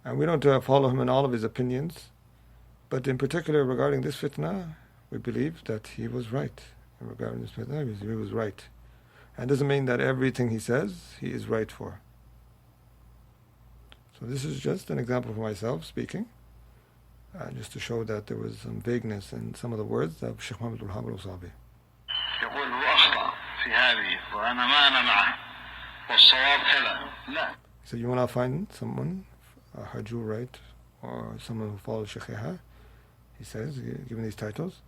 And we don't follow him in all of his opinions, but in particular regarding this fitna, we believe that he was right regarding this Fitnah, he was right. And it doesn't mean that everything he says, he is right for. So this is just an example for myself speaking, just to show that there was some vagueness in some of the words of Shaykh Abdul-Wahaab Al-Wasaabi. يقول هو أخطأ في هذه وأنا ما أنا معه والصواب كذا. لا. So you want to find someone, a Hajooree, right, or someone who follows Shaykh Yahya, he says, given these titles,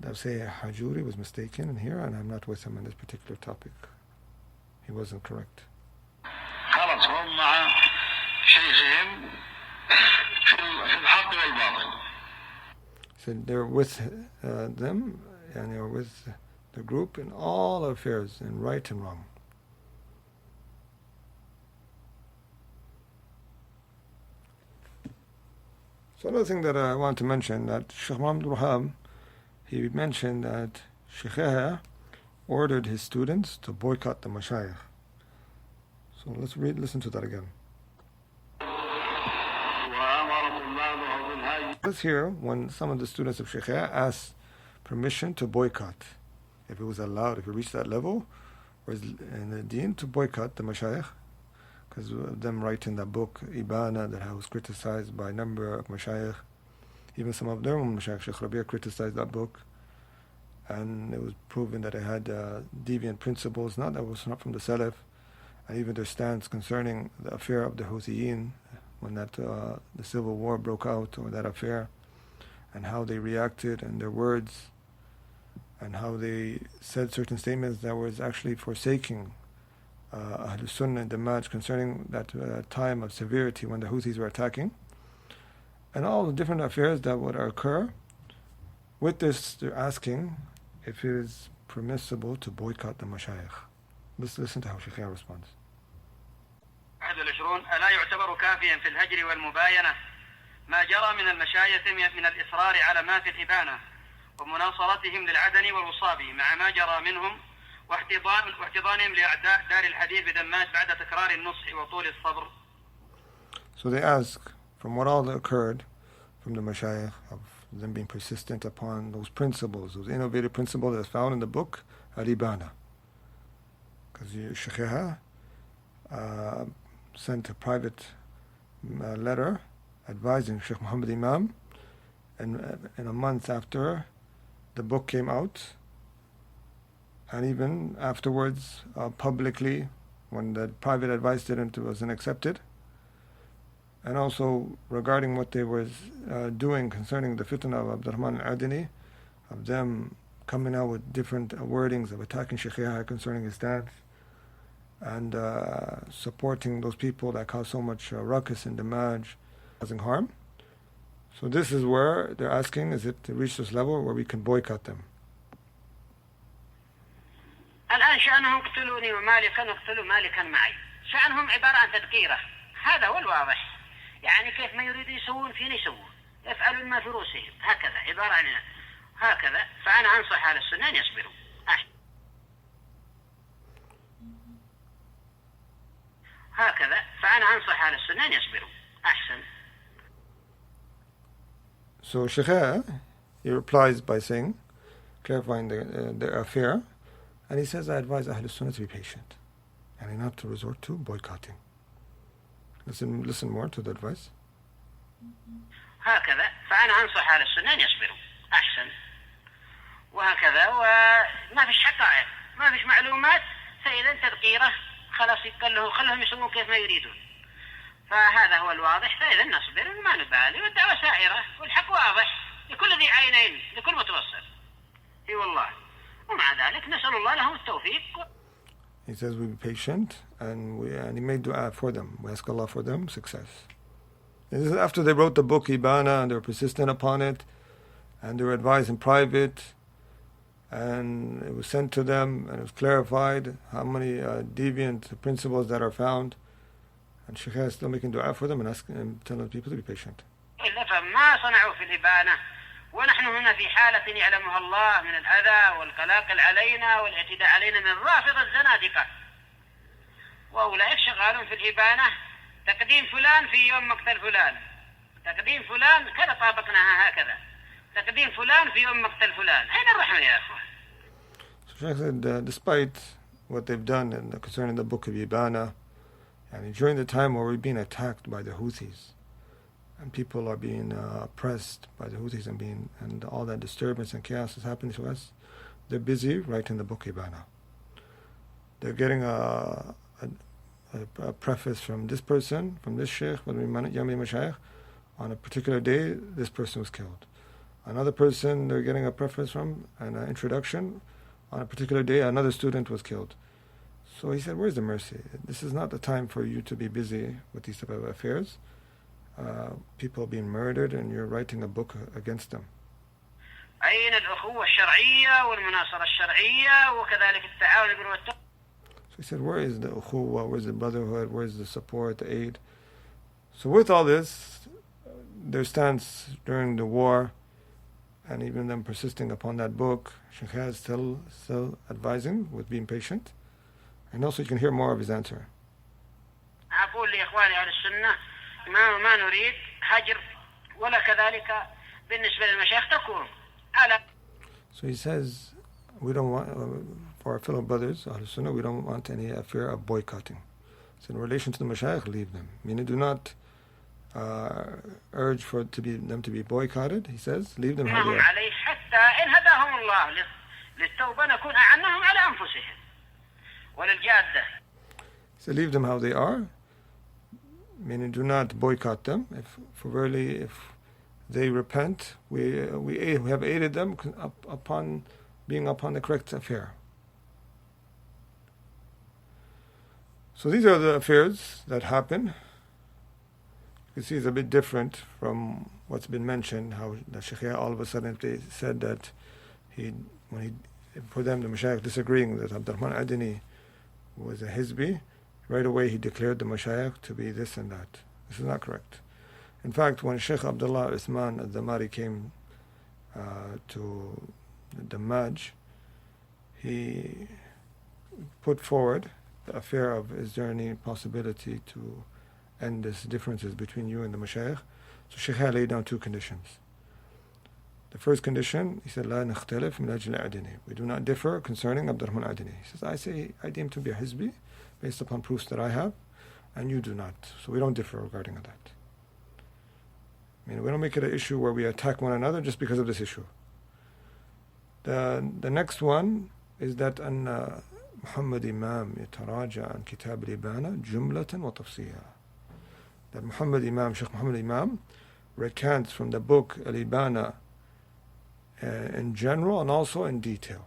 they'll say Hajooree was mistaken in here and I'm not with him on this particular topic. He wasn't correct. خلاص هم مع شيخهم في الحق والباطل. So they're with them, and they're with the group in all affairs, in right and wrong. So another thing that I want to mention, that Shaykh Abdul-Wahaab, he mentioned that Shaykh Yahya ordered his students to boycott the mashayikh. So let's listen to that again. Let's hear when some of the students of Shaykh Yahya asked permission to boycott, if it was allowed, if it reached that level, or in the deen, to boycott the mashayikh, because of them writing that book, Ibana, that was criticized by a number of mashayikh. Even some of their own mashayikh, Shaykh Rabi' criticized that book, and it was proven that it had deviant principles, that was not from the Salaf, and even their stance concerning the affair of the Houthiyyin, when that the civil war broke out, or that affair, and how they reacted and their words, and how they said certain statements that was actually forsaking Ahlul Sunnah and Damaj concerning that time of severity when the Houthis were attacking, and all the different affairs that would occur. With this, they're asking if it is permissible to boycott the mashayikh. Let's listen to how Shaykh responds. 21 ألا يعتبر كافيا في الهجر والمباينة ما جرى من المشايخ من الإصرار على ما في الإبانة ومناصرتهم للعدن والوصابي مع ما جرى منهم واحتضانهم لأعداء دار الحديث بدمات بعد تكرار النصح وطول الصبر. So they ask, from what all that occurred from the mashayikh, of them being persistent upon those principles, those innovative principles that's found in the book Al-Ibana. Because Shaykh Yahya sent a private letter advising Shaykh Muhammad Imam, and in a month after the book came out, and even afterwards publicly, when the private advice wasn't accepted, and also regarding what they were doing concerning the Fitnah of Abdurrahman Al-Adini, of them coming out with different wordings of attacking Shaykh Yahya concerning his stance, and supporting those people that cause so much ruckus and damage, causing harm. So this is where they're asking, is it to reach this level where we can boycott them? الآن شأنهم اقتلوني ومالكا اقتلوا مالكا معي، شأنهم عبارة عن تذكيرة، هذا هو الواضح. يعني كيف ما يريدوا يسوون فينا يسوون، يفعلون ما في رؤوسهم، هكذا عبارة عن هكذا. فأنا أنصح أهل السنة أن يصبروا. هكذا فأنا أنصح أهل السنة أن يصبروا أحسن. So Shaykh, he replies by saying, clarifying their affair, and he says, I advise Ahlul Sunnah to be patient and not to resort to boycotting. Listen more to the advice. هكذا فأنا أنصح أهل السنة أن يصبروا أحسن. وهكذا وما فيش حقائق، ما فيش معلومات، فإذا تذكيره خلاص خلهم يسوون كيف ما يريدون. فهذا هو الواضح، فإذا نصبر وما نبالي، والدعوة سائرة والحق واضح لكل ذي عينين لكل متبصر. اي والله. ومع ذلك نسأل الله لهم التوفيق. He says we be patient and he made dua for them. We ask Allah for them success. This is after they wrote the book Ibana and they were persistent upon it, and they were advised in private, and it was sent to them and it was clarified how many deviant principles that are found, and Shaykh is still making dua for them and asking and telling people to be patient. إلا فما صنعوا في الإبانة ونحن هنا في حالة يعلمها الله من الأذى والقلاقل علينا والاعتداء علينا من الرافضة الزنادقة، وأولئك شغالون في الإبانة تقديم فلان في يوم مقتل فلان، تقديم فلان كذا طابقناها هكذا، تقديم فلان في يوم مقتل فلان. أين الرحمة يا أخوان؟ Shaykh said, despite what they've done concerning the book of Ibana, and during the time where we're being attacked by the Houthis, and people are being oppressed by the Houthis and all that disturbance and chaos is happening to us, they're busy writing the book Ibana. They're getting a preface from this person, from this Shaykh, Yamani Mashayikh. On a particular day, this person was killed. Another person they're getting a preface from and an introduction. On a particular day, another student was killed. So he said, where's the mercy? This is not the time for you to be busy with these type of affairs. People being murdered and you're writing a book against them. أين الأخوة الشرعية والمناصرة الشرعية وكذلك التعاون بالبر والتقوى. So he said, where is the ukhuwah, where's the brotherhood, where's the support, the aid? So with all this, their stance during the war, and even them persisting upon that book, Shaykh is still advising with being patient. And also you can hear more of his answer. أقول لإخواني أهل السنة ما نريد هجر ولا كذلك بالنسبة للمشايخ تكون. So he says, we don't want, for our fellow brothers, Ahl Sunnah, we don't want any affair of boycotting. So in relation to the mashayikh, leave them. Meaning, do not urge them to be boycotted. He says, leave them how they are. So leave them how they are. Meaning, do not boycott them. If they repent, we have aided them upon being upon the correct affair. So these are the affairs that happen. You can see it's a bit different from what's been mentioned, how the Shaykh all of a sudden they said that for them the Mashayikh disagreeing that Abdurrahman Adini was a Hizbi, right away he declared the Mashayikh to be this and that. This is not correct. In fact, when Shaykh Abdullah Uthman Al-Damari came to Damaj, he put forward the affair of, is there any possibility to end these differences between you and the Mashayikh? So Shaykh laid down two conditions. The first condition, he said, لا نختلف من أجل أدني. We do not differ concerning Abdurrahman Adini. He says, I deem to be a Hizbi based upon proofs that I have, and you do not. So we don't differ regarding that. I mean, we don't make it an issue where we attack one another just because of this issue. The next one is that Muhammad Imam يتراجع عن كتاب الإبانة جملة وتفصيلا. That Shaykh Muhammad Imam recants from the book Al-Ibana in general and also in detail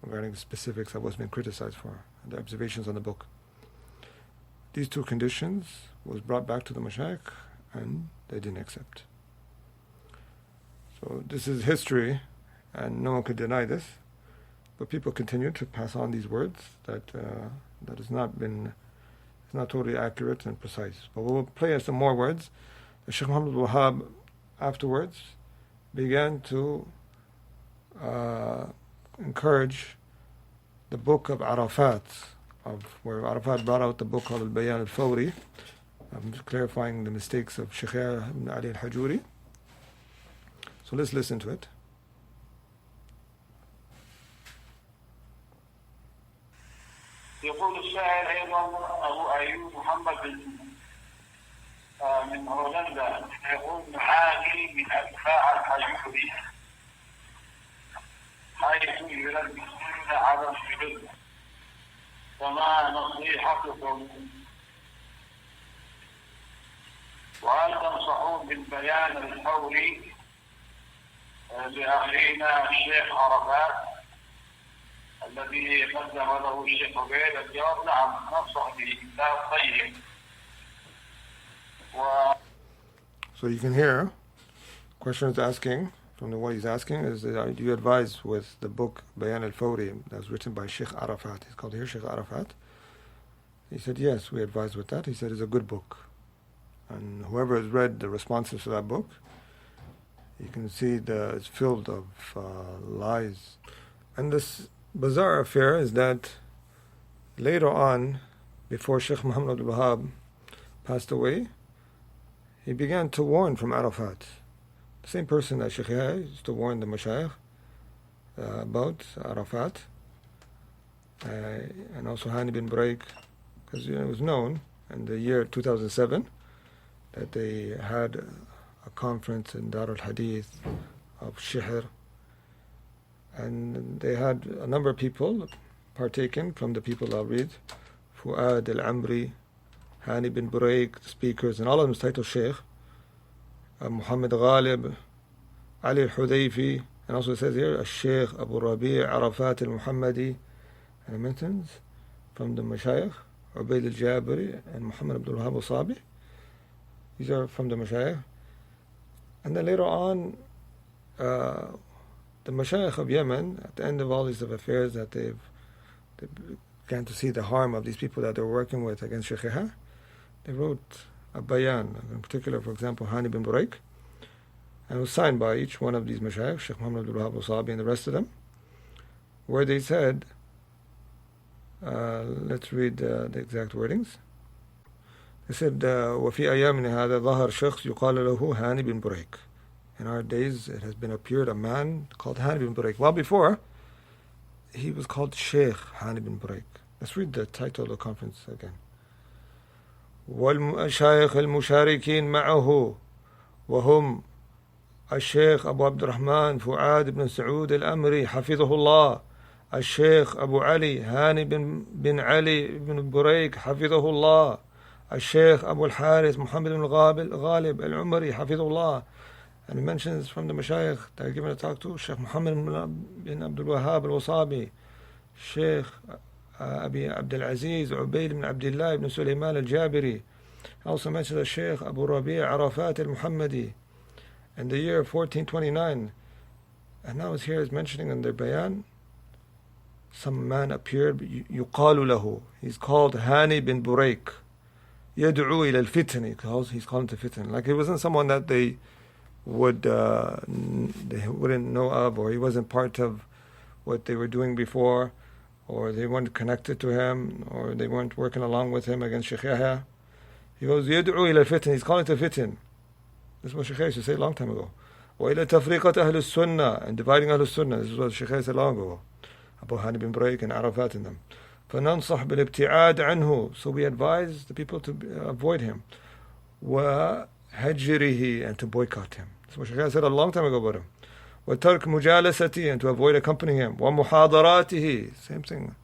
regarding the specifics of what's been criticized for, the observations on the book. These two conditions was brought back to the Mashayikh and they didn't accept. So this is history and no one could deny this, but people continue to pass on these words that has not been, it's not totally accurate and precise. But we'll play some more words. The Shaykh Muhammad Wahab afterwards began to encourage the book of Arafat, where Arafat brought out the book called Al-Bayan Al-Fawri, clarifying the mistakes of Shaykh ibn Ali Al-Hajooree. So let's listen to it. يقول الشاعر أيضا أبو أيوب محمد من هولندا يقول معاني من أتباع الحجوري حيث يلبسون على الجبل وما نصيحتكم وهل تنصحون بالبيان الفوري لأخينا الشيخ عرفات الذي قدم له الشيخ عبيد؟ الجواب نعم ننصح به كتاب طيب. So you can hear, question is asking, from the way he's asking, is do you advise with the book Bayan al-Fawri that was written by Shaykh Arafat? He's called here Shaykh Arafat. He said, yes, we advise with that. He said, it's a good book. And whoever has read the responses to that book, you can see it's filled of lies. And this bizarre affair is that later on, before Shaykh Muhammad Abdul-Wahaab passed away, he began to warn from Arafat. The same person that Shaykh used to warn the Mashayikh about Arafat. and also Hani bin Buraik, because it was known in the year 2007 that they had a conference in Dar al-Hadith of Shihr, and they had a number of people partaking from the people I'll read. Fuad al-Amri, Hani bin Buraik, the speakers, and all of them titled Shaykh, Muhammad Ghalib, Ali al-Hudayfi, and also it says here, Shaykh Abu Rabi' Arafat al-Muhammadi, and it mentions from the Mashayikh, Ubayd Al-Jaabire and Muhammad Abdul-Wahaab Al-Wasaabi. These are from the Mashayikh. And then later on, the Mashayikh of Yemen, at the end of all these affairs that they began to see the harm of these people that they were working with against Shaykh Yahya, they wrote a bayan, in particular, for example, Hani bin Buraik, and it was signed by each one of these Mashayikh, Shaykh Muhammad Abdul-Wahaab Al-Wasaabi and the rest of them, where they said, let's read the exact wordings. They said, وَفِي أَيَامِنِ هَذَا ظَهَرْ شَخْص يُقَالَ لَهُ هَانِ بن Buraik. In our days, it has been appeared a man called Hani bin Buraik. Well, before, he was called Shaykh Hani bin Buraik. Let's read the title of the conference again. وَالْمَشَايِخ الْمُشَارِكِينَ مَعَهُ وَهُمْ الشيخ أبو عبد الرحمن فؤاد بن سعود الأمري حفظه الله، الشيخ أبو علي هاني بن علي بن بريك حفظه الله، الشيخ أبو الحارث محمد بن غالب العمري حفظه الله. And he mentions from the Mashayikh that are given a talk to Shaykh Muhammad bin Abdul-Wahaab Al-Wasaabi, Shaykh Abi Abdul Aziz Ubayd bin Abdullah ibn Sulaiman Al-Jaabire. Also mentions the Shaykh Abu Rabi' Arafat Al-Muhammadi in the year 1429. And now here is mentioning in their bayan, some man appeared, يقال له, he's called Hani bin Buraik, يدعو إلى الفتن, he's calling to fitn. Like he wasn't someone that they wouldn't know of, or he wasn't part of what they were doing before, or they weren't connected to him, or they weren't working along with him against Shaykh Yahya. He goes, يدعو إلى الفتن, he's calling to fitn. This is what Shaykh used to say a long time ago. وإلى تفريقة أهل السنة, and dividing أهل السنة. This is what Shaykh said long ago about Hani bin Buraik and Arafat in them. فننصح بالابتعاد عنه, so we advise the people to avoid him. وهجره, and to boycott him. That's what Shaykh said a long time ago about him. وترك مجالسته, and to avoid accompanying him. ومحاضراته, same thing.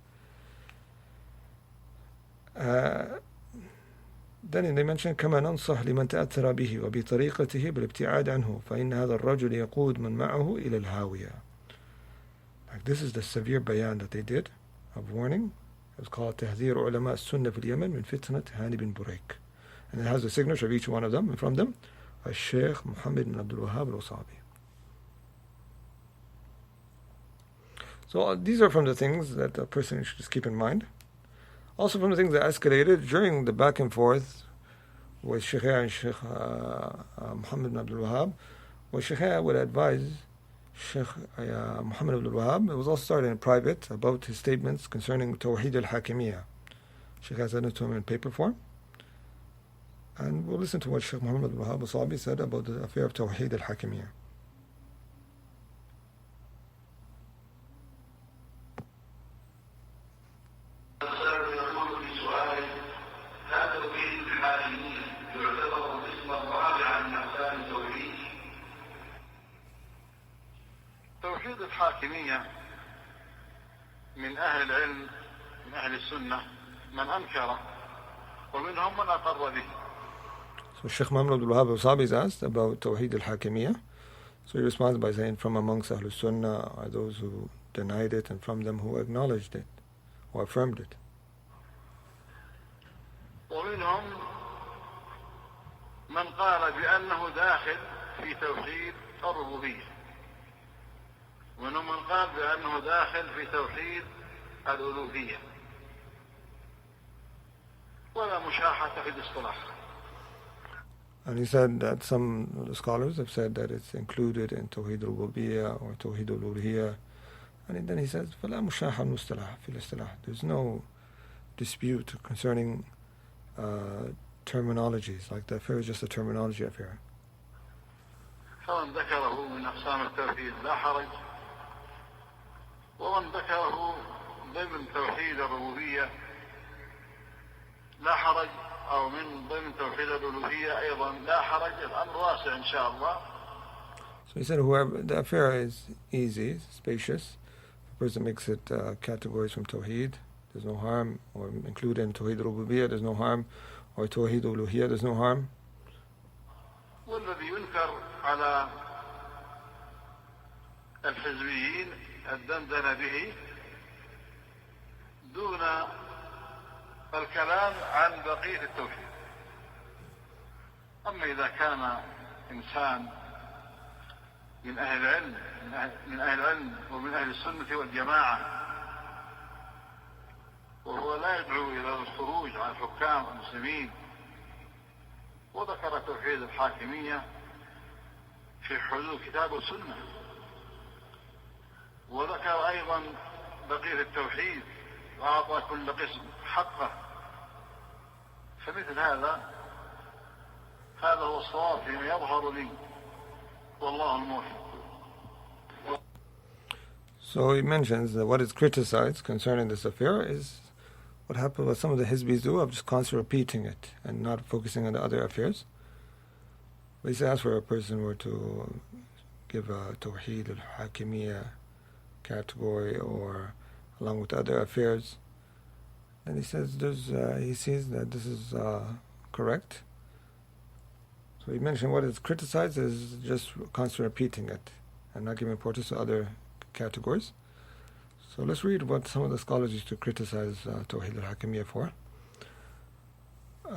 Then they mention كما ننصح لمن تأثر به وبطريقته بالابتعاد عنه فإن هذا الرجل يقود من معه إلى الهاوية. Like this is the severe bayan that they did of warning. It was called تحذير علماء السنة في اليمن من فتنة هاني بن بريك. And it has the signature of each one of them, and from them, Shaykh Muhammad bin Abdul-Wahaab Al-Wasaabi. So these are from the things that a person should just keep in mind. Also from the things that escalated during the back and forth with Shaykh and Shaykh Muhammad bin Abdul-Wahaab, where Shaykh would advise Shaykh Muhammad Abdul-Wahaab. It was also started in private about his statements concerning Tawheed al-Hakimiyyah. Shaykh has sent it to him in paper form. And we'll listen to what Shaykh Muhammad Abdul-Wahaab Al-Wasaabi said about the affair of Tawheed al-Hakimiyyah. توحيد الحاكمية من أهل العلم من أهل السنة من أنكره ومنهم من أقر به. So Shaykh Muhammad Abdul-Wahaab Al-Wasaabi is asked about Tawheed al-Hakimiyyah. So he responds by saying, from amongst Ahlul Sunnah are those who denied it, and from them who acknowledged it or affirmed it. ومنهم من قال بأنه داخل في توحيد الربوبية ومنهم من قال بأنه داخل في توحيد الألوهية ولا مشاحة في الاصطلاح. And he said that some scholars have said that it's included in Tawheed al-Rububiyyah or Tawheed al-Uluhiyyah. And then he says, فَلَا مُشَاحَ الْمُصْطَلَحِ فِي الْإِصْطِلَاحِ. There's no dispute concerning terminologies, like the affair is just a terminology affair. فمن ذكره من أقسام التوحيد لا حرج ومن ذكره ضمن ضمن توحيد الربوبية لا حرج، أو من ضمن توحيد الألوهية أيضا لا حرج، الأمر واسع إن شاء الله. So he said, whoever, the affair is easy, spacious. If a person makes it categories from Tawheed, there's no harm, or included in Tawheed al-Rububiyyah, there's no harm, or Tawheed al-Uluhiyyah, there's no harm. والذي ينكر على الحزبيين الدندنة به دون الكلام عن بقية التوحيد. أما إذا كان إنسان من أهل العلم ومن أهل السنة والجماعة وهو لا يدعو إلى الخروج عن حكام المسلمين، وذكر توحيد الحاكمية في حدود كتاب والسنة، وذكر أيضا بقية التوحيد وأعطى كل قسم حقه، فمثل هذا هو الصواب فيما يظهر لي، والله الموفق. So he mentions that what is criticized concerning this affair is what happened, what some of the Hizbis do, of just constantly repeating it and not focusing on the other affairs. But he says, for a person were to give a Tawheed al-Hakimiyyah category or along with other affairs, and he says he sees that this is correct. So he mentioned what is criticized is just constantly repeating it and not giving importance to other categories. So let's read what some of the scholars used to criticize Tawheed al-Hakimiyyah for.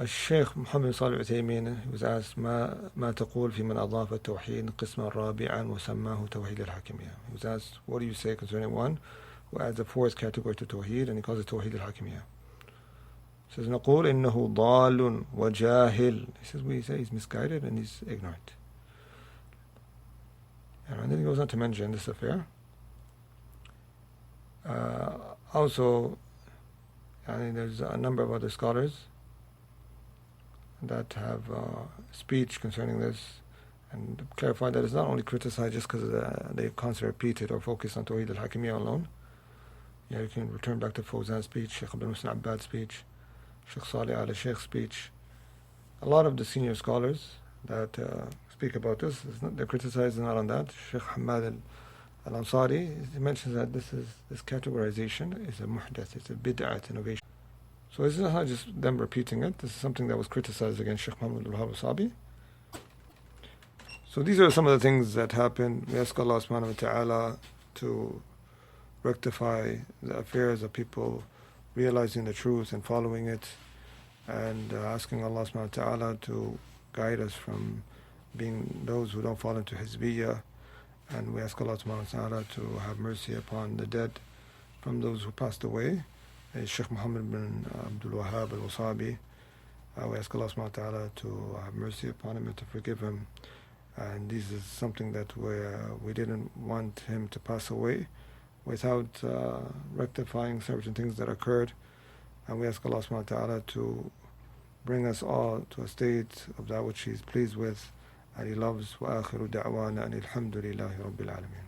Shaykh Muhammad Salih Uthman, he was asked ما تقول في من أضاف التوحيد قسما رابعا وسماه توحيد الحاكمية. He was asked, what do you say concerning one who adds a fourth category to Tawheed and he calls it Tawheed al-Hakimiyyah? He says, نقول إنه ضال وجاهل. He says, we say he's misguided and he's ignorant. And then he goes on to mention this affair. Also, there's a number of other scholars that have speech concerning this and clarify that it's not only criticized just because they constantly repeat it or focus on Tawheed al-Hakimiyyah alone. You can return back to Fawzan's speech, Shaykh Abdul-Wahaab speech, Shaykh Salih al-Shaykh's speech. A lot of the senior scholars that speak about this, they're criticized not on that. Shaykh Hamad Al-Ansari, he mentions that this categorization is a muhdath, it's a bid'ah, innovation. So this is not just them repeating it, this is something that was criticized against Shaykh Abdul-Wahaab Al-Wasaabi. So these are some of the things that happen. We ask Allah subhanahu wa ta'ala to rectify the affairs of people realizing the truth and following it, and asking Allah subhanahu wa ta'ala to guide us from being those who don't fall into Hizbiyyah. And we ask Allah subhanahu wa ta'ala to have mercy upon the dead from those who passed away. Shaykh Muhammad bin Abdul-Wahaab Al-Wasaabi, we ask Allah subhanahu wa ta'ala to have mercy upon him and to forgive him. And this is something that we didn't want him to pass away without rectifying certain things that occurred. And we ask Allah subhanahu wa ta'ala to bring us all to a state of that which He is pleased with and He loves. وآخر دعوانا أن الحمد لله رب العالمين.